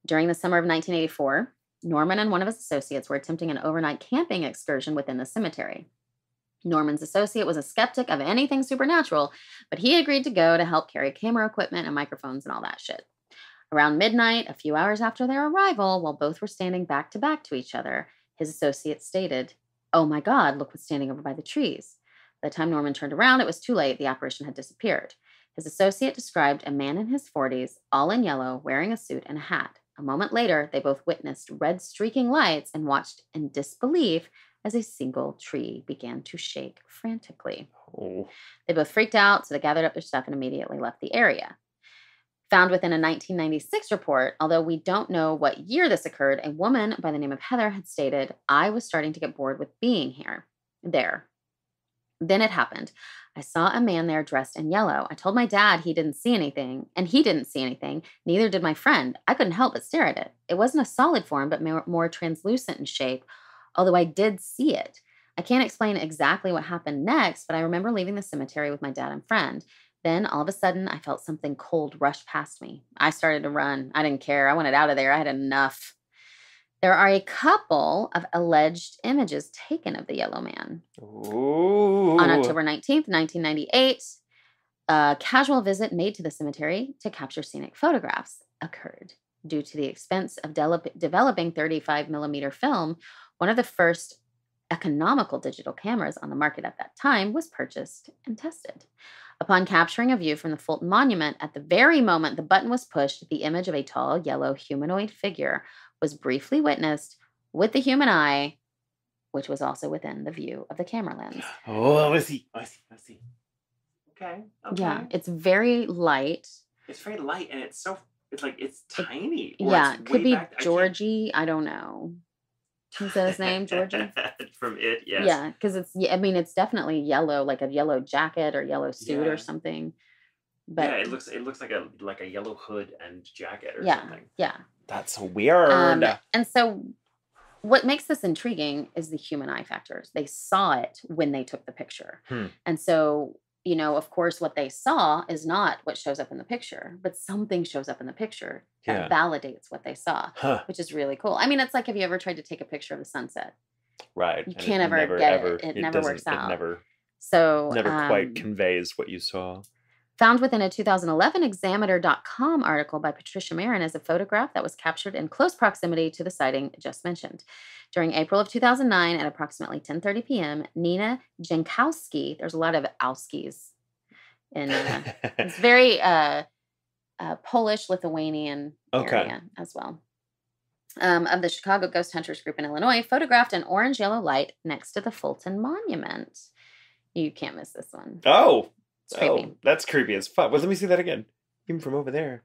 During the summer of 1984, Norman and one of his associates were attempting an overnight camping excursion within the cemetery. Norman's associate was a skeptic of anything supernatural, but he agreed to go to help carry camera equipment and microphones and all that shit. Around midnight, a few hours after their arrival, while both were standing back to each other, his associate stated, 'Oh my God, look what's standing over by the trees.' By the time Norman turned around, it was too late. The apparition had disappeared. His associate described a man in his 40s, all in yellow, wearing a suit and a hat. A moment later, they both witnessed red streaking lights and watched in disbelief as a single tree began to shake frantically. Oh. They both freaked out, so they gathered up their stuff and immediately left the area. Found within a 1996 report, although we don't know what year this occurred, a woman by the name of Heather had stated, "I was starting to get bored with being there. Then it happened. I saw a man there dressed in yellow. I told my dad he didn't see anything, and he didn't see anything. Neither did my friend. I couldn't help but stare at it. It wasn't a solid form, but more translucent in shape, although I did see it. I can't explain exactly what happened next, but I remember leaving the cemetery with my dad and friend. Then, all of a sudden, I felt something cold rush past me. I started to run. I didn't care. I wanted out of there. I had enough." There are a couple of alleged images taken of the Yellow Man. Ooh. On October 19th, 1998, a casual visit made to the cemetery to capture scenic photographs occurred. Due to the expense of developing 35mm film, one of the first economical digital cameras on the market at that time was purchased and tested. Upon capturing a view from the Fulton Monument, at the very moment the button was pushed, the image of a tall, yellow humanoid figure was briefly witnessed with the human eye, which was also within the view of the camera lens. Oh, I see. Okay. Yeah, it's very light. It's very light, and it's tiny. Yeah, it could be Georgie. I don't know. Is that his name, Georgie? From It, yes. Yeah, because it's definitely yellow, like a yellow jacket or yellow suit or something. But yeah, it looks like a yellow hood and jacket or something. Yeah. That's weird. And so what makes this intriguing is the human eye factors. They saw it when they took the picture. And so, of course, what they saw is not what shows up in the picture, but something shows up in the picture that validates what they saw, which is really cool. I mean, it's like, have you ever tried to take a picture of the sunset? Right. You can't ever get it. It never works out. It never quite conveys what you saw. Found within a 2011 Examiner.com article by Patricia Marin is a photograph that was captured in close proximity to the sighting just mentioned. During April of 2009 at approximately 10:30 p.m., Nina Jankowski, there's a lot of Owskis in it's very Polish-Lithuanian area as well, of the Chicago Ghost Hunters Group in Illinois, photographed an orange-yellow light next to the Fulton Monument. You can't miss this one. Oh! It's creepy. Oh, that's creepy as fuck. Well, let me see that again. Even from over there.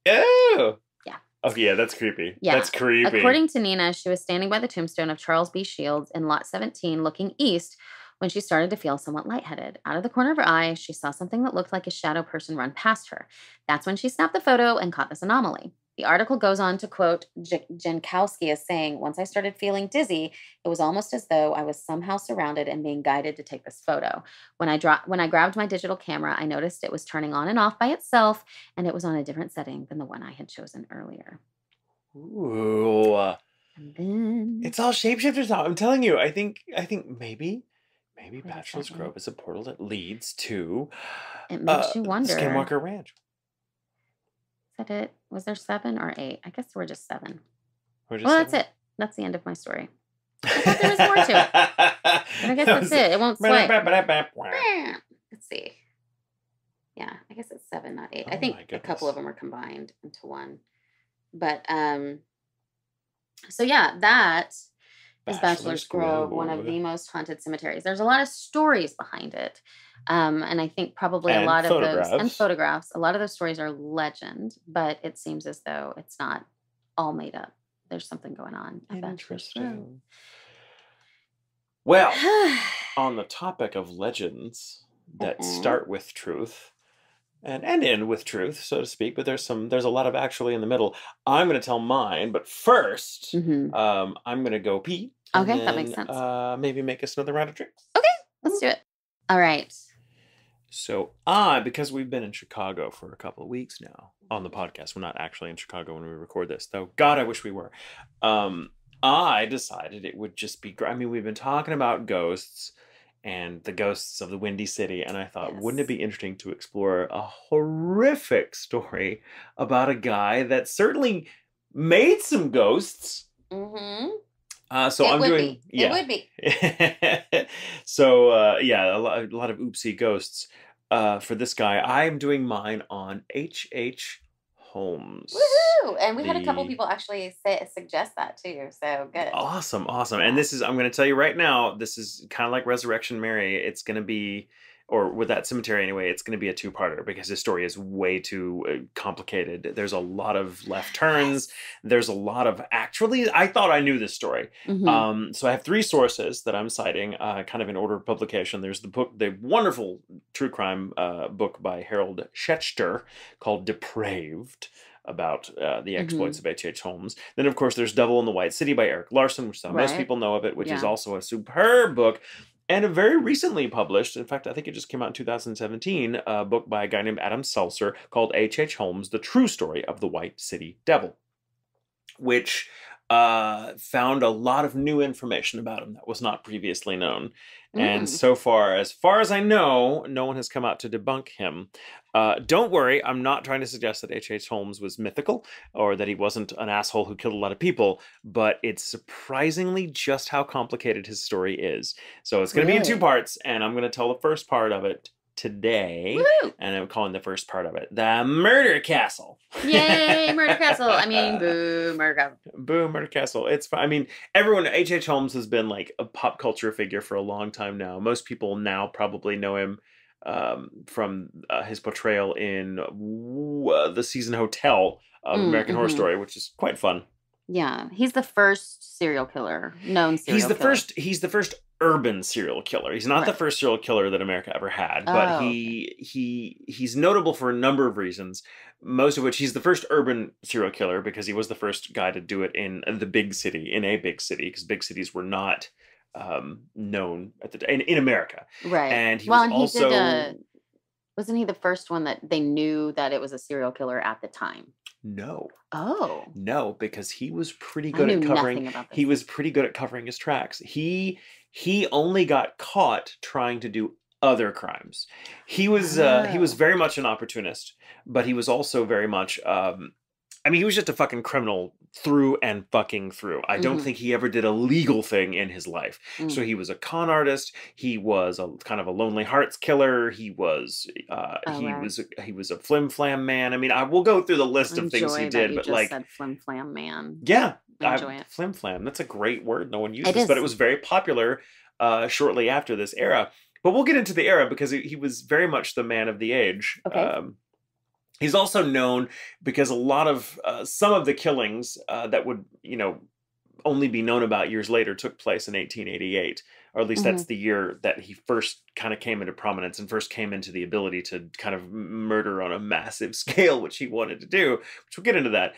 Oh! Yeah. Oh, yeah, that's creepy. Yeah. That's creepy. According to Nina, she was standing by the tombstone of Charles B. Shields in Lot 17 looking east when she started to feel somewhat lightheaded. Out of the corner of her eye, she saw something that looked like a shadow person run past her. That's when she snapped the photo and caught this anomaly. The article goes on to quote Jankowski as saying, "Once I started feeling dizzy, it was almost as though I was somehow surrounded and being guided to take this photo. When I grabbed my digital camera, I noticed it was turning on and off by itself, and it was on a different setting than the one I had chosen earlier." Ooh. And then it's all shapeshifters now. I'm telling you, I think maybe Bachelor's Grove is a portal that leads to it makes you wonder. Skinwalker Ranch. Is that it? Was there 7 or 8? I guess we're just 7. That's it. That's the end of my story. I thought there was more to it. And I guess that's it. It won't sway. Let's see. Yeah, I guess it's 7, not 8. I think a couple of them are combined into one. But, so yeah, that is Bachelor's Grove, one of the most haunted cemeteries. There's a lot of stories behind it. And I think probably a lot of those, and photographs, a lot of those stories are legend, but it seems as though it's not all made up. There's something going on at Bachelor's Grove. Well, on the topic of legends that start with truth and end with truth, so to speak, but there's a lot of actually in the middle. I'm going to tell mine, but first, I'm going to go pee. Okay, that makes sense. Maybe make us another round of drinks. Okay, let's do it. All right. So because we've been in Chicago for a couple of weeks now on the podcast, we're not actually in Chicago when we record this, though. God, I wish we were. I decided it would just be, I mean, we've been talking about ghosts and the ghosts of the Windy City, and I thought, wouldn't it be interesting to explore a horrific story about a guy that certainly made some ghosts? Mm-hmm. So I'm doing, It would be. So a lot of oopsie ghosts. For this guy, I'm doing mine on H.H. Holmes. Woohoo! And we had a couple people actually suggest that too. So good. Awesome. And this is, I'm going to tell you right now, this is kind of like Resurrection Mary. It's going to be, or with that cemetery anyway, it's going to be a 2-parter because his story is way too complicated. There's a lot of left turns. There's a lot of, actually, I thought I knew this story. Mm-hmm. So I have 3 sources that I'm citing, kind of in order of publication. There's the wonderful true crime book by Harold Schechter called Depraved, about the exploits of H.H. Holmes. Then, of course, there's Devil in the White City by Eric Larson, which is how most people know of it, which is also a superb book. And a very recently published, in fact, I think it just came out in 2017, a book by a guy named Adam Seltzer called H.H. Holmes, The True Story of the White City Devil, which found a lot of new information about him that was not previously known. And so far as I know, no one has come out to debunk him. Don't worry, I'm not trying to suggest that H.H. Holmes was mythical or that he wasn't an asshole who killed a lot of people, but it's surprisingly just how complicated his story is. So it's going to be in 2 parts, and I'm going to tell the first part of it today. Woo! And I'm calling the first part of it the Murder Castle. Yay, Murder Castle. I mean, boo, Murder Castle. Boo, Murder Castle. It's fun. I mean, everyone, H.H. Holmes has been like a pop culture figure for a long time now. Most people now probably know him from his portrayal in the season Hotel of American Horror Story, which is quite fun. Yeah, he's the first serial killer, known serial killer. He's the first urban serial killer. He's not the first serial killer that America ever had, but he's notable for a number of reasons. Most of which, he's the first urban serial killer because he was the first guy to do it in the big city, in a big city, because big cities were not known at the in America. Right. And he wasn't he the first one that they knew that it was a serial killer at the time? No. Oh. No, because he was pretty good at covering. He was pretty good at covering his tracks. He only got caught trying to do other crimes. He was very much an opportunist, but he was also very much I mean, he was just a fucking criminal through and fucking through. I don't think he ever did a legal thing in his life. So he was a con artist. He was a kind of a lonely hearts killer. He was he was a flim flam man. I mean, I will go through the list of things he did, but like said flim flam man. Yeah, enjoy it. Flim flam. That's a great word. No one uses, but it was very popular shortly after this era. But we'll get into the era because he was very much the man of the age. Okay. He's also known because a lot of some of the killings that would, only be known about years later took place in 1888, or at least that's the year that he first kind of came into prominence and first came into the ability to kind of murder on a massive scale, which he wanted to do, which we'll get into that.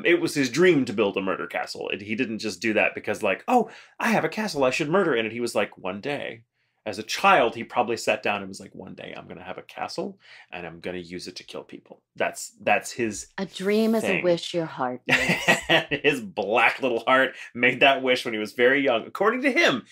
It was his dream to build a murder castle. He didn't just do that because like, oh, I have a castle, I should murder in it. He was like, one day. As a child, he probably sat down and was like, one day I'm going to have a castle and I'm going to use it to kill people. That's his A dream thing. Is a wish your heart makes. His black little heart made that wish when he was very young, according to him.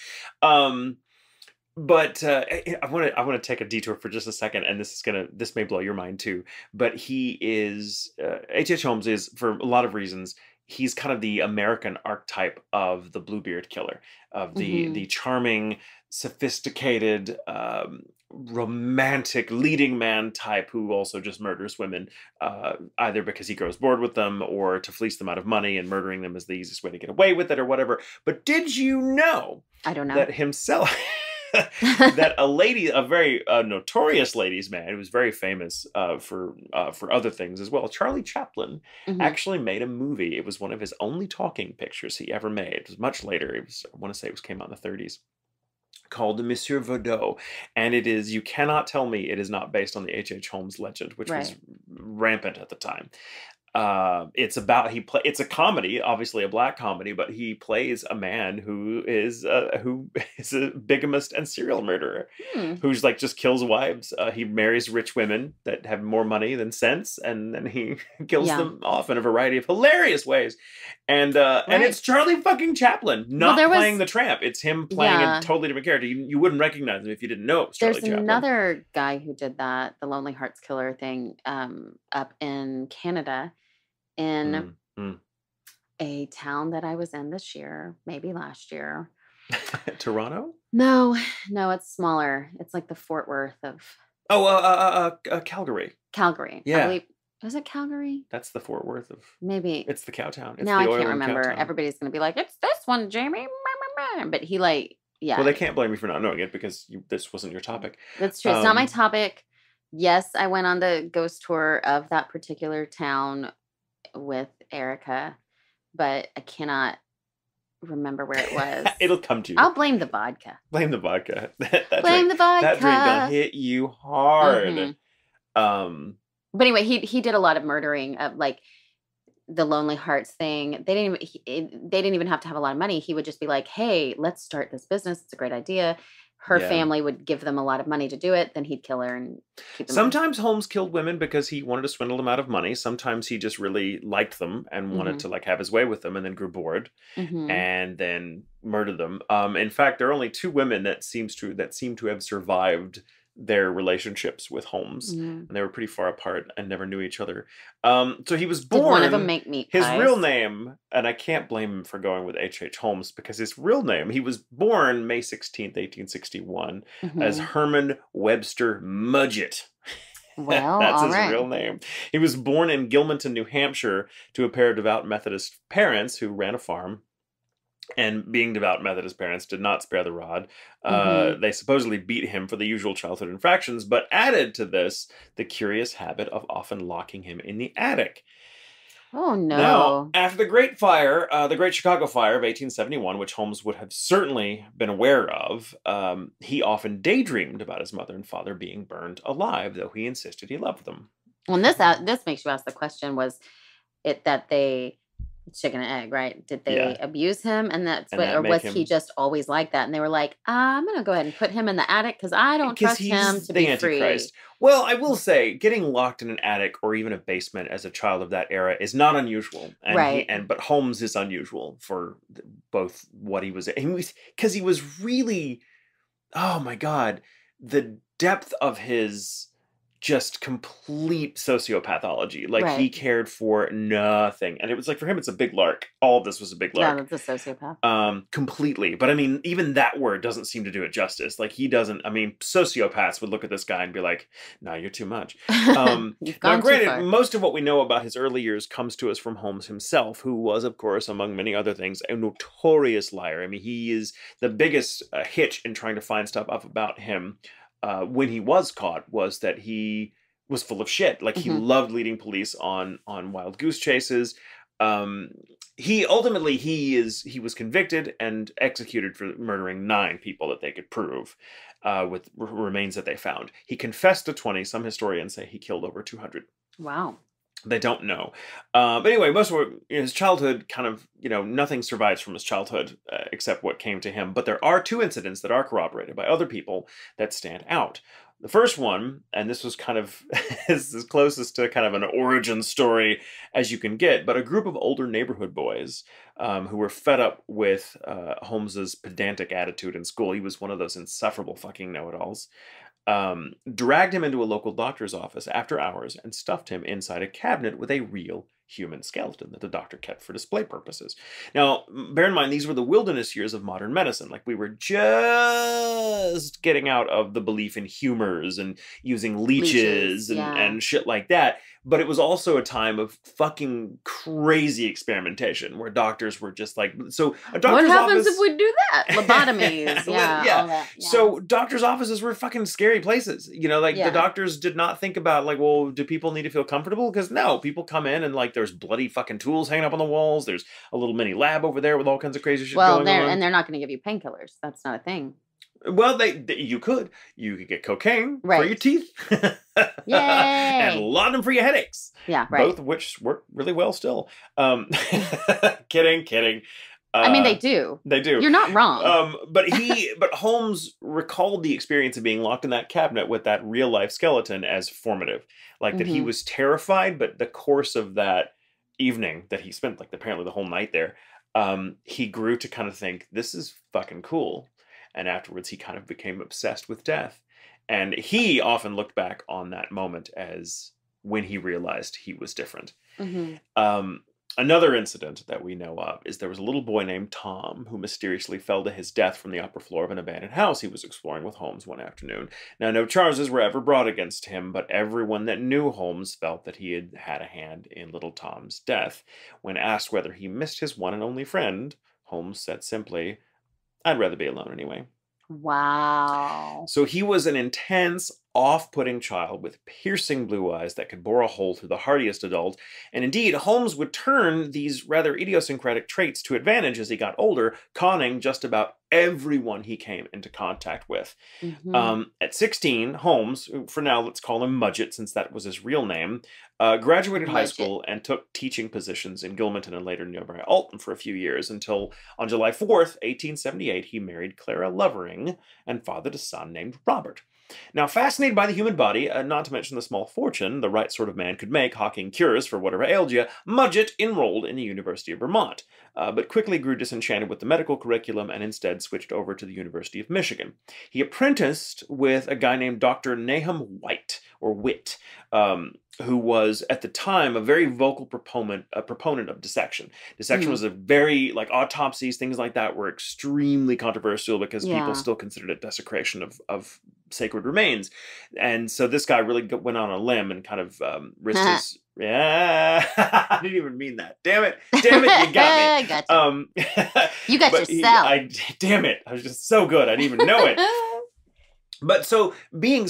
But I want to take a detour for just a second, and this may blow your mind too. But he is H.H. Holmes is, for a lot of reasons, he's kind of the American archetype of the Bluebeard killer, of the charming, sophisticated, romantic leading man type who also just murders women, either because he grows bored with them or to fleece them out of money, and murdering them is the easiest way to get away with it or whatever. But did you know? I don't know. That himself... that a very notorious ladies' man who was very famous for other things as well, Charlie Chaplin, actually made a movie. It was one of his only talking pictures he ever made. It was much later. I want to say it came out in the 30s. Called Monsieur Vaudou, and it is, you cannot tell me it is not based on the H.H. Holmes legend, which was rampant at the time. It's a comedy, obviously a black comedy, but he plays a man who is a bigamist and serial murderer, who's like just kills wives. He marries rich women that have more money than sense, and then he kills them off in a variety of hilarious ways. And it's Charlie fucking Chaplin, not playing the tramp. It's him playing a totally different character. You wouldn't recognize him if you didn't know it was Charlie Chaplin. There's another guy who did that, the Lonely Hearts Killer thing, up in Canada. In a town that I was in this year, maybe last year. Toronto? No, it's smaller. It's like the Fort Worth of... Calgary. Calgary. Yeah. Was it Calgary? That's the Fort Worth of... Maybe. It's the cow town. It's now the I can't remember. Everybody's going to be like, it's this one, Jamie. But he Well, they can't blame you for not knowing it because this wasn't your topic. That's true. It's not my topic. Yes, I went on the ghost tour of that particular town with Erica, but I cannot remember where it was. It'll come to you. I'll blame the vodka. Blame the vodka. Blame the vodka. That drink done hit you hard. But anyway, he did a lot of murdering of like the Lonely Hearts thing. They didn't even have to have a lot of money. He would just be like, "Hey, let's start this business. It's a great idea." Her family would give them a lot of money to do it. Then he'd kill her and keep them. Sometimes Holmes killed women because he wanted to swindle them out of money. Sometimes he just really liked them and wanted to like have his way with them, and then grew bored and then murdered them. In fact, there are only 2 women that seem to have survived their relationships with Holmes, and they were pretty far apart and never knew each other. So he was born. Did one of them make meat pies? His real name, and I can't blame him for going with H.H. Holmes because his real name, he was born May 16th, 1861, as Herman Webster Mudgett. Well, that's his real name. He was born in Gilmanton, New Hampshire, to a pair of devout Methodist parents who ran a farm. And being devout Methodist parents did not spare the rod. They supposedly beat him for the usual childhood infractions, but added to this the curious habit of often locking him in the attic. Oh, no. Now, after the Great Fire, the Great Chicago Fire of 1871, which Holmes would have certainly been aware of, he often daydreamed about his mother and father being burned alive, though he insisted he loved them. Well, this makes you ask the question, was it that they... chicken and egg, right? Did they abuse him? And or was he just always like that? And they were like, I'm going to go ahead and put him in the attic because I don't trust him to be Antichrist. Free. Well, I will say, getting locked in an attic or even a basement as a child of that era is not unusual. And but Holmes is unusual for both what he was, because he was really, oh my God, the depth of his just complete sociopathology. Like, he cared for nothing. And it was like, for him, it's a big lark. All of this was a big lark. Yeah, that's a sociopath. Completely. But I mean, even that word doesn't seem to do it justice. Like, he doesn't, I mean, sociopaths would look at this guy and be like, no, you're too much. Now, granted, most of what we know about his early years comes to us from Holmes himself, who was, of course, among many other things, a notorious liar. I mean, he is the biggest hitch in trying to find stuff up about him. When he was caught, was that he was full of shit. Like, he loved leading police on wild goose chases. He was convicted and executed for murdering 9 people that they could prove with remains that they found. He confessed to 20. Some historians say he killed over 200. Wow. They don't know. But anyway, most of his childhood kind of, nothing survives from his childhood except what came to him. But there are 2 incidents that are corroborated by other people that stand out. The first one, and this was kind of is as closest to kind of an origin story as you can get, but a group of older neighborhood boys who were fed up with Holmes's pedantic attitude in school. He was one of those insufferable fucking know-it-alls. Dragged him into a local doctor's office after hours and stuffed him inside a cabinet with a real human skeleton that the doctor kept for display purposes. Now, bear in mind, these were the wilderness years of modern medicine. Like, we were just getting out of the belief in humors and using leeches and shit like that. But it was also a time of fucking crazy experimentation where doctors were just like, so a doctor's What happens office... if we do that? Lobotomies. All that, So doctors' offices were fucking scary places. The doctors did not think about, like, well, do people need to feel comfortable? Because no, people come in and, like, there's bloody fucking tools hanging up on the walls. There's a little mini lab over there with all kinds of crazy shit going on. And they're not going to give you painkillers. That's not a thing. Well, you could get cocaine for your teeth. Yay! And laudanum for your headaches. Yeah, right. Both of which work really well still. Kidding. I mean, they do. They do. You're not wrong. But Holmes recalled the experience of being locked in that cabinet with that real life skeleton as formative. Like, that he was terrified, but the course of that evening that he spent, like, apparently the whole night there, he grew to kind of think, this is fucking cool. And afterwards, he kind of became obsessed with death. And he often looked back on that moment as when he realized he was different. Another incident that we know of is there was a little boy named Tom who mysteriously fell to his death from the upper floor of an abandoned house he was exploring with Holmes one afternoon. Now, no charges were ever brought against him, but everyone that knew Holmes felt that he had had a hand in little Tom's death. When asked whether he missed his one and only friend, Holmes said simply, "I'd rather be alone anyway." Wow. So he was an intense, off-putting child with piercing blue eyes that could bore a hole through the hardiest adult. And indeed, Holmes would turn these rather idiosyncratic traits to advantage as he got older, conning just about everyone he came into contact with. At 16, Holmes, for now let's call him Mudgett since that was his real name, graduated high school and took teaching positions in Gilmanton and later nearby Alton for a few years until on July 4th, 1878, he married Clara Lovering and fathered a son named Robert. Now, fascinated by the human body, not to mention the small fortune the right sort of man could make hawking cures for whatever ailed you, Mudgett enrolled in the University of Vermont, but quickly grew disenchanted with the medical curriculum and instead switched over to the University of Michigan. He apprenticed with a guy named Dr. Nahum White, or Witt, who was at the time a very vocal proponent of dissection. Dissection was a very, like, autopsies, things like that were extremely controversial because people still considered it desecration of sacred remains. And so this guy really went on a limb and kind of risked Yeah, I didn't even mean that. Damn it, you got me. Gotcha. You got But yourself. damn it, I was just so good. I didn't even know it. But so being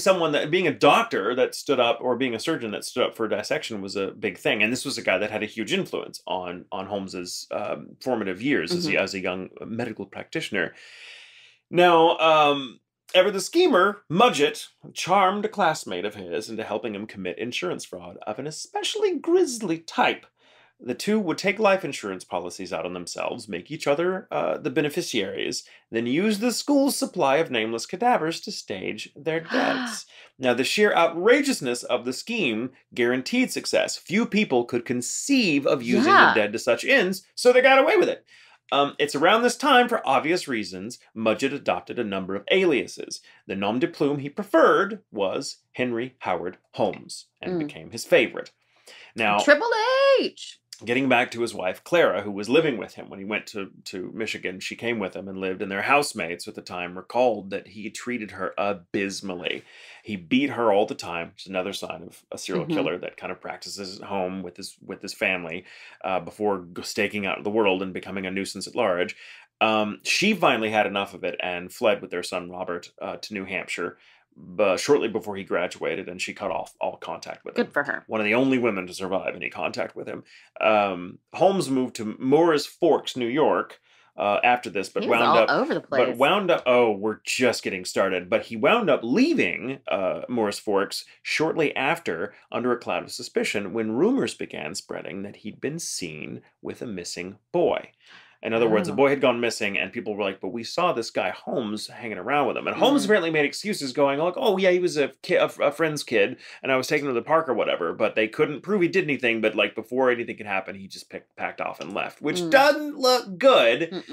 being a doctor that stood up, or being a surgeon that stood up for dissection, was a big thing. And this was a guy that had a huge influence on Holmes's formative years as a young medical practitioner. Now, ever the schemer, Mudgett charmed a classmate of his into helping him commit insurance fraud of an especially grisly type. The two would take life insurance policies out on themselves, make each other the beneficiaries, then use the school's supply of nameless cadavers to stage their deaths. Now, the sheer outrageousness of the scheme guaranteed success. Few people could conceive of using the dead to such ends, so they got away with it. It's around this time, for obvious reasons, Mudgett adopted a number of aliases. The nom de plume he preferred was Henry Howard Holmes, and became his favorite. Now, Triple H! Getting back to his wife, Clara, who was living with him when he went to Michigan, she came with him and lived, and their housemates at the time recalled that he treated her abysmally. He beat her all the time, which is another sign of a serial killer that kind of practices at home with his family before staking out the world and becoming a nuisance at large. She finally had enough of it and fled with their son Robert to New Hampshire. Shortly before he graduated, and she cut off all contact with him. Good for her. One of the only women to survive any contact with him. Holmes moved to Moore's Forks, New York, after this, but he was all over the place. But wound up. Oh, we're just getting started. But he wound up leaving Moore's Forks shortly after, under a cloud of suspicion, when rumors began spreading that he'd been seen with a missing boy. In other words, a boy had gone missing, and people were like, but we saw this guy Holmes hanging around with him. And Holmes apparently made excuses going like, oh, yeah, he was a friend's kid, and I was taking him to the park or whatever. But they couldn't prove he did anything. But like before anything could happen, he just packed off and left, which doesn't look good.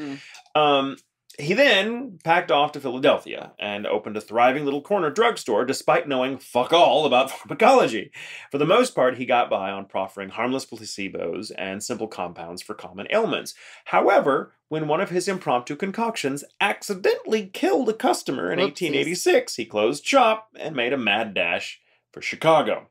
He then packed off to Philadelphia and opened a thriving little corner drugstore despite knowing fuck all about pharmacology. For the most part, he got by on proffering harmless placebos and simple compounds for common ailments. However, when one of his impromptu concoctions accidentally killed a customer in 1886, he closed shop and made a mad dash for Chicago.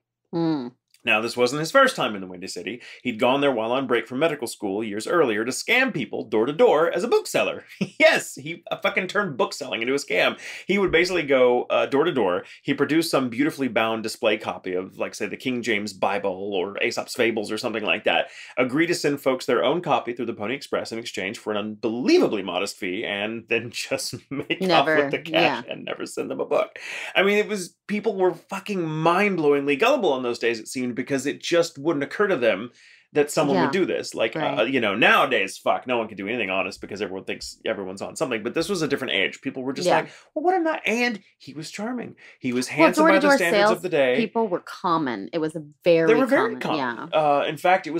Now, this wasn't his first time in the Windy City. He'd gone there while on break from medical school years earlier to scam people door to door as a bookseller. Yes, he fucking turned bookselling into a scam. He would basically go door to door. He produced some beautifully bound display copy of, like, say, the King James Bible or Aesop's Fables or something like that. Agree to send folks their own copy through the Pony Express in exchange for an unbelievably modest fee, and then just make off with the cash and never send them a book. I mean, people were fucking mind-blowingly gullible in those days, it seemed, because it just wouldn't occur to them that someone would do this. Like, nowadays, fuck, no one can do anything honest because everyone thinks everyone's on something. But this was a different age. People were just like, well, what am I? And he was charming. He was handsome by the standards of the day. People were common. It was very very common. Yeah. In fact, you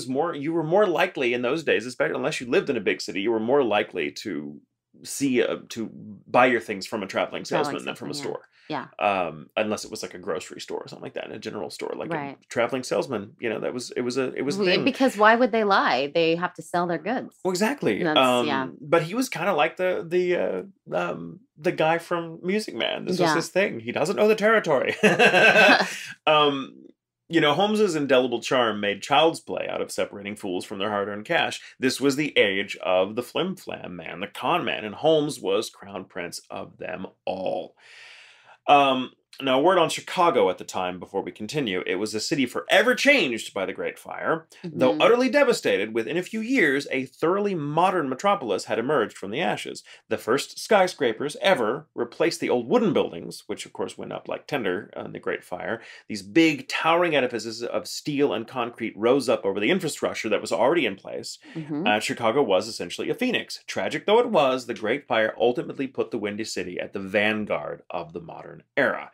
were more likely in those days, especially unless you lived in a big city, you were more likely to buy your things from a traveling salesman than from a store. Yeah. Unless it was like a grocery store or something like that, in a general store, like a traveling salesman, it was a thing. Because why would they lie? They have to sell their goods. Well, exactly. But he was kind of like the guy from Music Man. This was his thing. He doesn't know the territory. Holmes's indelible charm made child's play out of separating fools from their hard-earned cash. This was the age of the flim-flam man, the con man, and Holmes was crown prince of them all. Now, a word on Chicago at the time before we continue. It was a city forever changed by the Great Fire. Though utterly devastated, within a few years, a thoroughly modern metropolis had emerged from the ashes. The first skyscrapers ever replaced the old wooden buildings, which of course went up like tinder in the Great Fire. These big, towering edifices of steel and concrete rose up over the infrastructure that was already in place. Chicago was essentially a phoenix. Tragic though it was, the Great Fire ultimately put the Windy City at the vanguard of the modern era.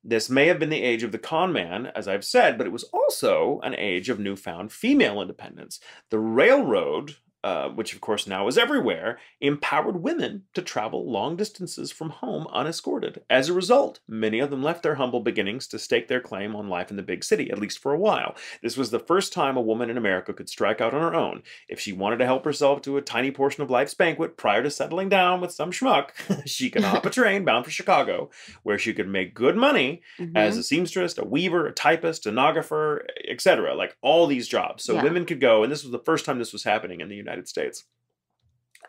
This may have been the age of the con man, as I've said, but it was also an age of newfound female independence. The railroad which of course now is everywhere, empowered women to travel long distances from home unescorted. As a result, many of them left their humble beginnings to stake their claim on life in the big city, at least for a while. This was the first time a woman in America could strike out on her own. If she wanted to help herself to a tiny portion of life's banquet prior to settling down with some schmuck, she could hop a train bound for Chicago, where she could make good money as a seamstress, a weaver, a typist, stenographer, etc. Like all these jobs. So women could go, and this was the first time this was happening in the United States.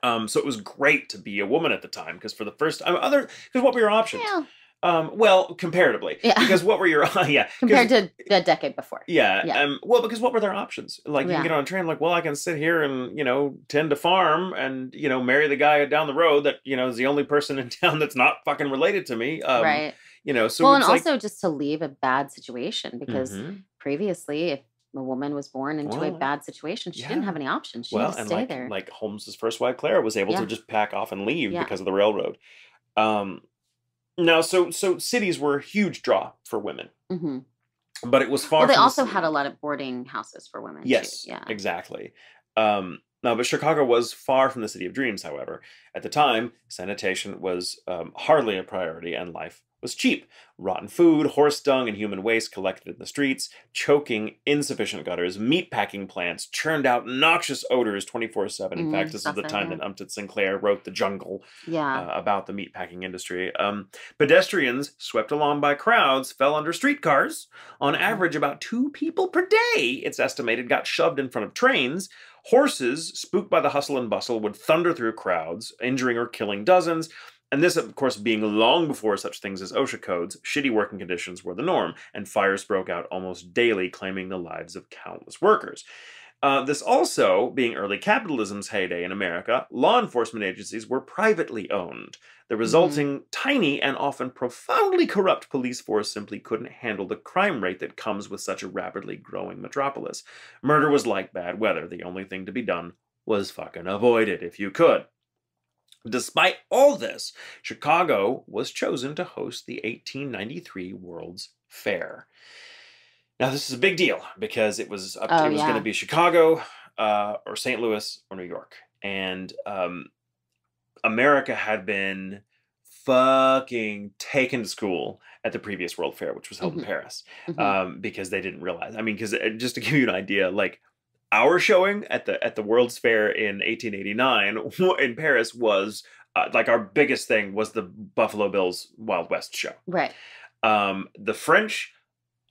So it was great to be a woman at the time, because for the first time, because what were your options? Yeah. Well, comparatively. Yeah. Because what were your, compared to a decade before. Yeah. Well, because what were their options? Like, you can get on a train, like, well, I can sit here and, tend to farm and, marry the guy down the road that, is the only person in town that's not fucking related to me. Right. So well, and also just to leave a bad situation, because previously, if a woman was born into a bad situation, she didn't have any options. She had to stay there. Like Holmes's first wife, Clara, was able to just pack off and leave because of the railroad. Now, so cities were a huge draw for women. But it was far. Well, they also had a lot of boarding houses for women. Yes, too. Yeah, exactly. Now, but Chicago was far from the city of dreams, however. At the time, sanitation was hardly a priority, and life was cheap. Rotten food, horse dung, and human waste collected in the streets, choking insufficient gutters, meatpacking plants churned out noxious odors 24/7. In fact, this is the time that Upton Sinclair wrote The Jungle about the meatpacking industry. Pedestrians, swept along by crowds, fell under streetcars. On average, about 2 people per day, it's estimated, got shoved in front of trains. Horses, spooked by the hustle and bustle, would thunder through crowds, injuring or killing dozens. And this, of course, being long before such things as OSHA codes, shitty working conditions were the norm, and fires broke out almost daily, claiming the lives of countless workers. This also, being early capitalism's heyday in America, law enforcement agencies were privately owned. The resulting tiny and often profoundly corrupt police force simply couldn't handle the crime rate that comes with such a rapidly growing metropolis. Murder was like bad weather. The only thing to be done was fucking avoid it if you could. Despite all this, Chicago was chosen to host the 1893 World's Fair. Now, this is a big deal because it was going to be Chicago or St. Louis or New York. And America had been fucking taken to school at the previous World Fair, which was held in Paris, because they didn't realize. I mean, because just to give you an idea, like, our showing at the World's Fair in 1889 in Paris was like our biggest thing was the Buffalo Bills Wild West show. Right. The French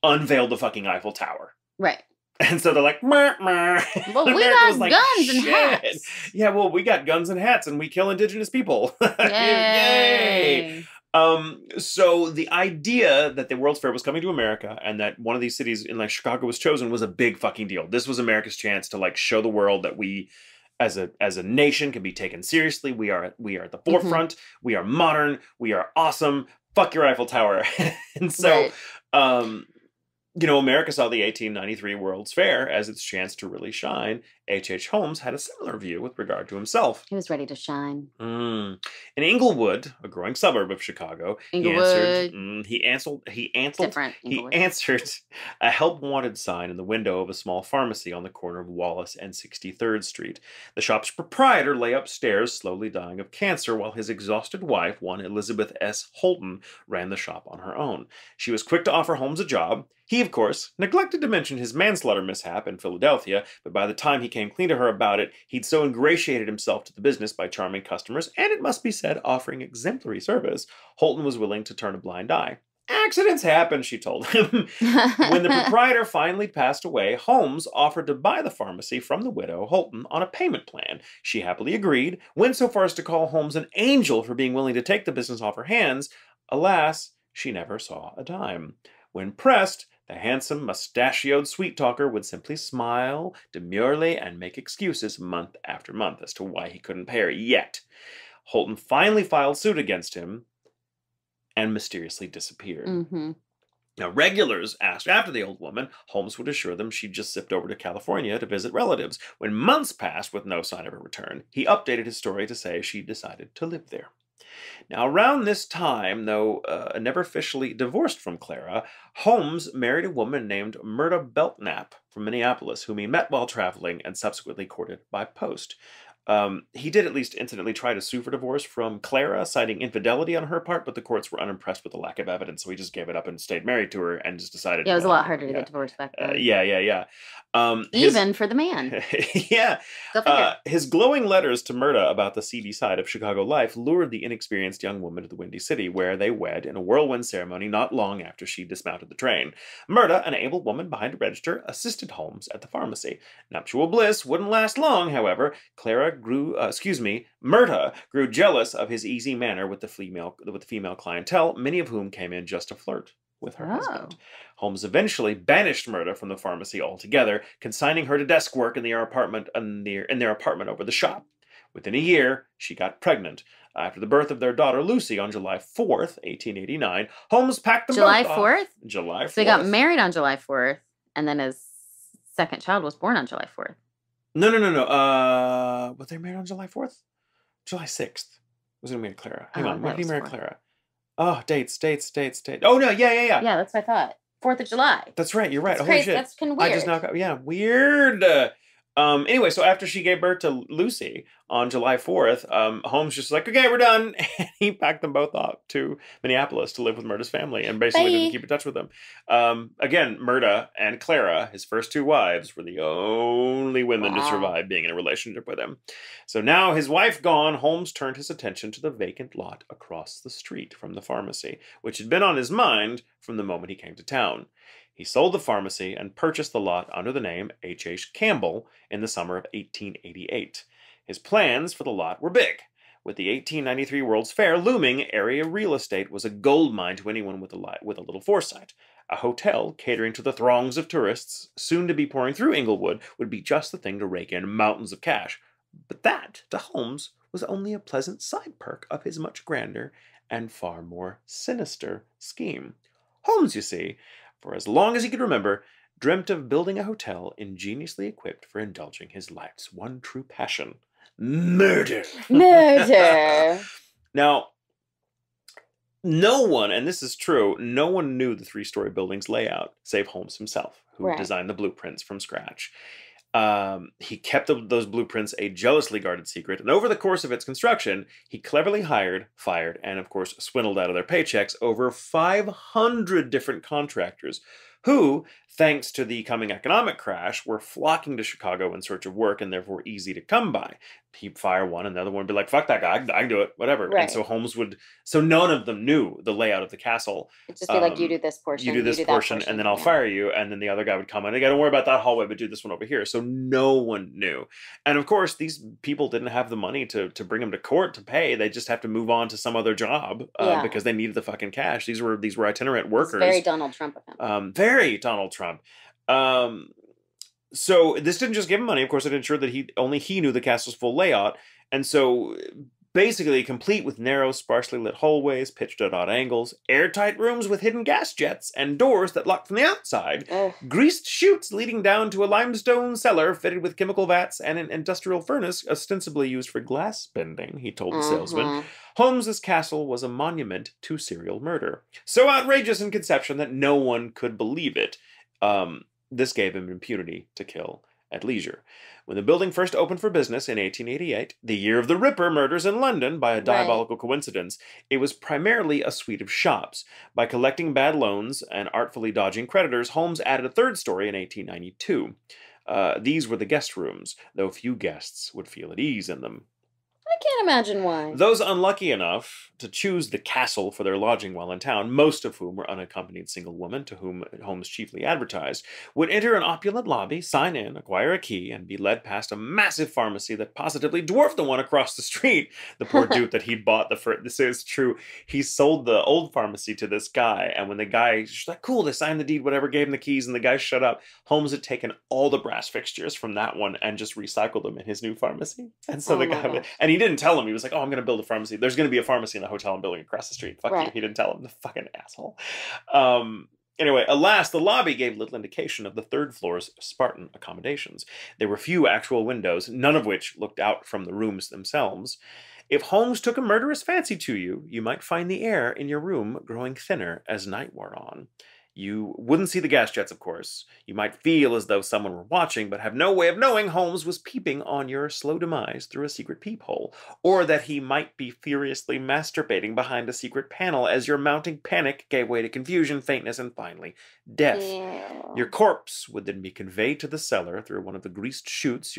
unveiled the fucking Eiffel Tower. Right. And so they're like, meh, meh. Well, we got guns and hats. Yeah, well, we got guns and hats and we kill indigenous people. Yay! So the idea that the World's Fair was coming to America and that one of these cities in like Chicago was chosen was a big fucking deal. This was America's chance to like show the world that we as a nation can be taken seriously. We are at the forefront. We are modern. We are awesome. Fuck your Eiffel Tower. And so America saw the 1893 World's Fair as its chance to really shine. H.H. Holmes had a similar view with regard to himself. He was ready to shine. In Englewood, a growing suburb of Chicago, he answered a help-wanted sign in the window of a small pharmacy on the corner of Wallace and 63rd Street. The shop's proprietor lay upstairs, slowly dying of cancer, while his exhausted wife, one Elizabeth S. Holton, ran the shop on her own. She was quick to offer Holmes a job. He, of course, neglected to mention his manslaughter mishap in Philadelphia, but by the time he came clean to her about it, he'd so ingratiated himself to the business by charming customers, and it must be said, offering exemplary service, Holton was willing to turn a blind eye. Accidents happen, she told him. When the proprietor finally passed away, Holmes offered to buy the pharmacy from the widow, Holton, on a payment plan. She happily agreed, went so far as to call Holmes an angel for being willing to take the business off her hands. Alas, she never saw a dime. When pressed, the handsome, mustachioed sweet-talker would simply smile demurely and make excuses month after month as to why he couldn't pay her yet. Holton finally filed suit against him and mysteriously disappeared. Now, regulars asked after the old woman. Holmes would assure them she'd just zipped over to California to visit relatives. When months passed with no sign of her return, he updated his story to say she decided to live there. Now, around this time, though never officially divorced from Clara, Holmes married a woman named Myrta Belknap from Minneapolis, whom he met while traveling and subsequently courted by post. He did at least incidentally try to sue for divorce from Clara, citing infidelity on her part, but the courts were unimpressed with the lack of evidence, so he just gave it up and stayed married to her and just decided... Yeah, it was a lot harder to get divorced back then. Yeah. Even for the man. Yeah. Go figure. His glowing letters to Myrta about the seedy side of Chicago life lured the inexperienced young woman to the Windy City, where they wed in a whirlwind ceremony not long after she dismounted the train. Myrta, an able woman behind a register, assisted Holmes at the pharmacy. Nuptial bliss wouldn't last long, however. Myrta grew jealous of his easy manner with the female clientele, many of whom came in just to flirt with her husband. Holmes eventually banished Myrta from the pharmacy altogether, consigning her to desk work in their apartment over the shop. Within a year, she got pregnant. After the birth of their daughter Lucy on July 4th, 1889, Holmes packed them July both 4th? off. July 4th. So he got married on July 4th, and then his second child was born on July 4th. No. Was they married on July 4th? July 6th. Was he married Clara? Hang on. When did he marry Clara? Oh, dates. Oh, no, yeah. Yeah, that's what I thought. 4th of July. That's right, you're right. That's Holy crazy. shit. That's kind of weird. I just now got, weird. Anyway, so after she gave birth to Lucy on July 4th, Holmes just like, okay, we're done. And he packed them both off to Minneapolis to live with Myrta's family and basically didn't keep in touch with them. Again, Myrta and Clara, his first two wives, were the only women to survive being in a relationship with him. So now his wife gone, Holmes turned his attention to the vacant lot across the street from the pharmacy, which had been on his mind from the moment he came to town. He sold the pharmacy and purchased the lot under the name H.H. Campbell in the summer of 1888. His plans for the lot were big. With the 1893 World's Fair looming, area real estate was a goldmine to anyone with a little foresight. A hotel catering to the throngs of tourists, soon to be pouring through Inglewood, would be just the thing to rake in mountains of cash. But that, to Holmes, was only a pleasant side perk of his much grander and far more sinister scheme. Holmes, you see, for as long as he could remember, dreamt of building a hotel ingeniously equipped for indulging his life's one true passion, murder. Murder. Now, no one, and this is true, no one knew the three-story building's layout, save Holmes himself, who designed the blueprints from scratch. He kept those blueprints a jealously guarded secret, and over the course of its construction, he cleverly hired, fired, and of course swindled out of their paychecks over 500 different contractors who, thanks to the coming economic crash, were flocking to Chicago in search of work and therefore easy to come by. He'd fire one and the other one would be like, fuck that guy, I can do it, whatever. And so Holmes so none of them knew the layout of the castle. It'd just be like, you do this portion, you do this portion, and then I'll fire you. And then the other guy would come in, again, don't worry about that hallway, but do this one over here. So no one knew. And of course, these people didn't have the money to bring him to court to pay. They just have to move on to some other job because they needed the fucking cash. These were itinerant workers. It's very Donald Trump of him. Very Donald Trump. So this didn't just give him money. Of course, it ensured that only he knew the castle's full layout. And so basically complete with narrow, sparsely lit hallways, pitched at odd angles, airtight rooms with hidden gas jets, and doors that locked from the outside, greased chutes leading down to a limestone cellar fitted with chemical vats and an industrial furnace ostensibly used for glass bending, he told the salesman. Holmes's castle was a monument to serial murder. So outrageous in conception that no one could believe it. This gave him impunity to kill at leisure. When the building first opened for business in 1888, the year of the Ripper murders in London, by a diabolical coincidence, it was primarily a suite of shops. By collecting bad loans and artfully dodging creditors, Holmes added a third story in 1892. These were the guest rooms, though few guests would feel at ease in them. I can't imagine why. Those unlucky enough to choose the castle for their lodging while in town, most of whom were unaccompanied single women to whom Holmes chiefly advertised, would enter an opulent lobby, sign in, acquire a key, and be led past a massive pharmacy that positively dwarfed the one across the street. The poor dude that he bought this is true. He sold the old pharmacy to this guy, and when the guy, she's like, cool, they signed the deed, whatever, gave him the keys, and the guy shut up. Holmes had taken all the brass fixtures from that one and just recycled them in his new pharmacy. And so the guy, and he didn't tell him. He was like, oh, I'm going to build a pharmacy. There's going to be a pharmacy in the hotel I'm building across the street. Fuck you. He didn't tell him. The fucking asshole. Anyway, alas, the lobby gave little indication of the third floor's Spartan accommodations. There were few actual windows, none of which looked out from the rooms themselves. If Holmes took a murderous fancy to you, you might find the air in your room growing thinner as night wore on. You wouldn't see the gas jets, of course. You might feel as though someone were watching, but have no way of knowing Holmes was peeping on your slow demise through a secret peephole, or that he might be furiously masturbating behind a secret panel as your mounting panic gave way to confusion, faintness, and finally, death. Ew. Your corpse would then be conveyed to the cellar through one of the greased chutes,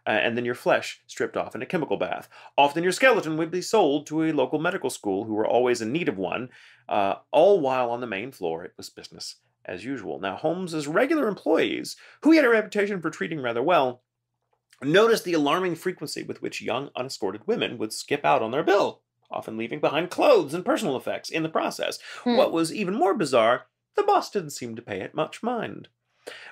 and then your flesh stripped off in a chemical bath. Often your skeleton would be sold to a local medical school who were always in need of one. All while on the main floor, it was business as usual. Now, Holmes's regular employees, who he had a reputation for treating rather well, noticed the alarming frequency with which young, unescorted women would skip out on their bill, often leaving behind clothes and personal effects in the process. What was even more bizarre, the boss didn't seem to pay it much mind.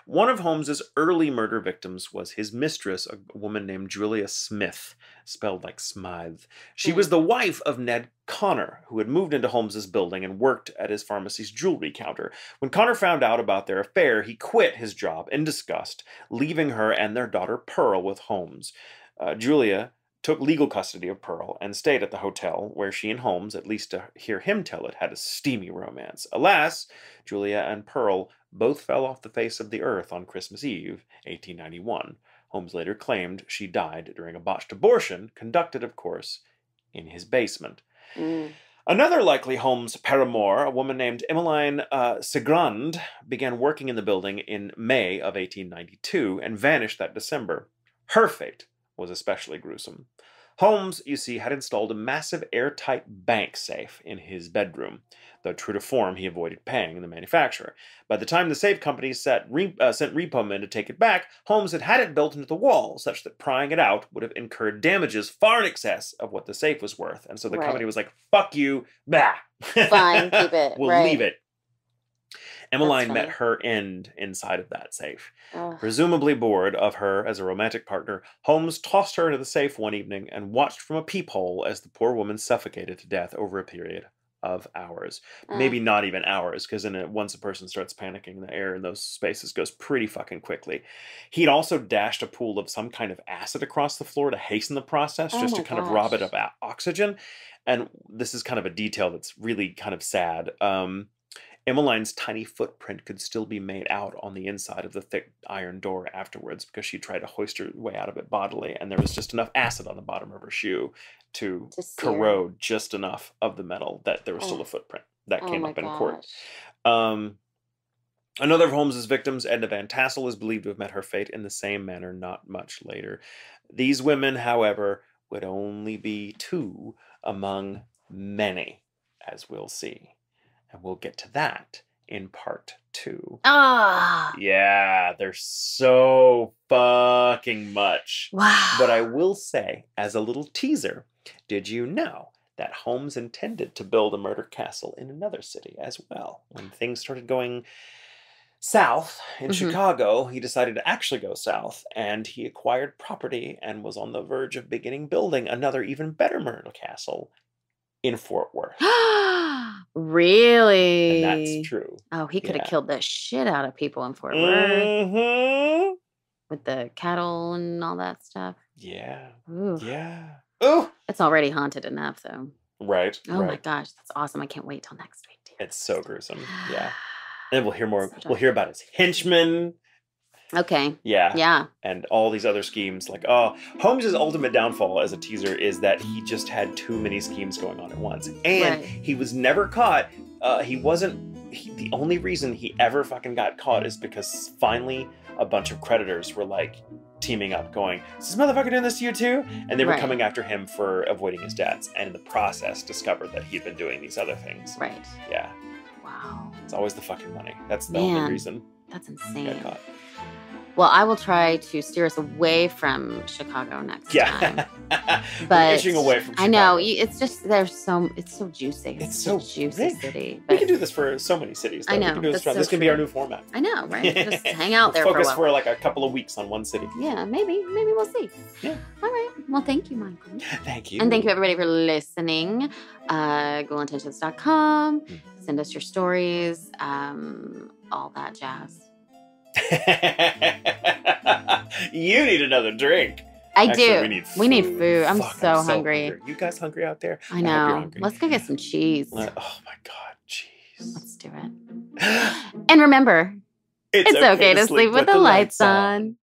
One of Holmes's early murder victims was his mistress, a woman named Julia Smith, spelled like Smythe. She was the wife of Ned Connor, who had moved into Holmes's building and worked at his pharmacy's jewelry counter. When Connor found out about their affair, he quit his job in disgust, leaving her and their daughter Pearl with Holmes. Julia took legal custody of Pearl and stayed at the hotel where she and Holmes, at least to hear him tell it, had a steamy romance. Alas, Julia and Pearl both fell off the face of the earth on Christmas Eve, 1891. Holmes later claimed she died during a botched abortion, conducted, of course, in his basement. Another likely Holmes paramour, a woman named Emmeline Segrand, began working in the building in May of 1892 and vanished that December. Her fate was especially gruesome. Holmes, you see, had installed a massive airtight bank safe in his bedroom, though true to form, he avoided paying the manufacturer. By the time the safe company sent repo men to take it back, Holmes had it built into the wall, such that prying it out would have incurred damages far in excess of what the safe was worth. And so the company was like, fuck you, bah. Fine, keep it. We'll leave it. Emmeline met her end inside of that safe. Presumably bored of her as a romantic partner, Holmes tossed her into the safe one evening and watched from a peephole as the poor woman suffocated to death over a period of hours. Maybe not even hours, because once a person starts panicking, the air in those spaces goes pretty fucking quickly. He'd also dashed a pool of some kind of acid across the floor to hasten the process, just to kind of rob it of oxygen. And this is kind of a detail that's really kind of sad. Emmeline's tiny footprint could still be made out on the inside of the thick iron door afterwards, because she tried to hoist her way out of it bodily, and there was just enough acid on the bottom of her shoe to corrode just enough of the metal that there was still a footprint. That came up in court. Another of Holmes's victims, Edna Van Tassel, is believed to have met her fate in the same manner not much later. These women, however, would only be two among many, as we'll see. And we'll get to that in part 2. Yeah, there's so fucking much. Wow. But I will say, as a little teaser, did you know that Holmes intended to build a murder castle in another city as well? When things started going south in Chicago, he decided to actually go south, and he acquired property and was on the verge of beginning building another even better murder castle in Fort Worth. Really? And that's true. Oh, he could have killed the shit out of people in Fort Worth. With the cattle and all that stuff. Yeah. Ooh. Yeah. Ooh. It's already haunted enough, though. Right. Oh my gosh, that's awesome. I can't wait till next week. Dude. It's so gruesome. Yeah. And we'll hear more. We'll hear about his henchmen. Okay. Yeah. Yeah. And all these other schemes. Like, Holmes's ultimate downfall as a teaser is that he just had too many schemes going on at once. And he was never caught. The only reason he ever fucking got caught is because finally a bunch of creditors were like teaming up going, is this motherfucker doing this to you too? And they were coming after him for avoiding his debts. And in the process discovered that he'd been doing these other things. Right. Yeah. Wow. It's always the fucking money. That's the only reason. That's insane. Got caught. Well, I will try to steer us away from Chicago next time. But itching away from Chicago. I know it's just it's so juicy. It's so juicy city. We can do this for so many cities. Though. I know. This can be our new format. I know, right? Just hang out there focus for a while. for like a couple of weeks on one city. Yeah, maybe we'll see. Yeah. All right. Well, thank you, Michael. Thank you. And thank you everybody for listening. GhoulIntentions.com. Send us your stories. All that jazz. You need another drink. I Actually, do. we need food. We need food. I'm Fuck, so hungry. You guys hungry out there? I hope you're know. hungry. Let's go get some cheese. Oh my God, cheese. Let's do it. And remember, it's okay to sleep with the lights on.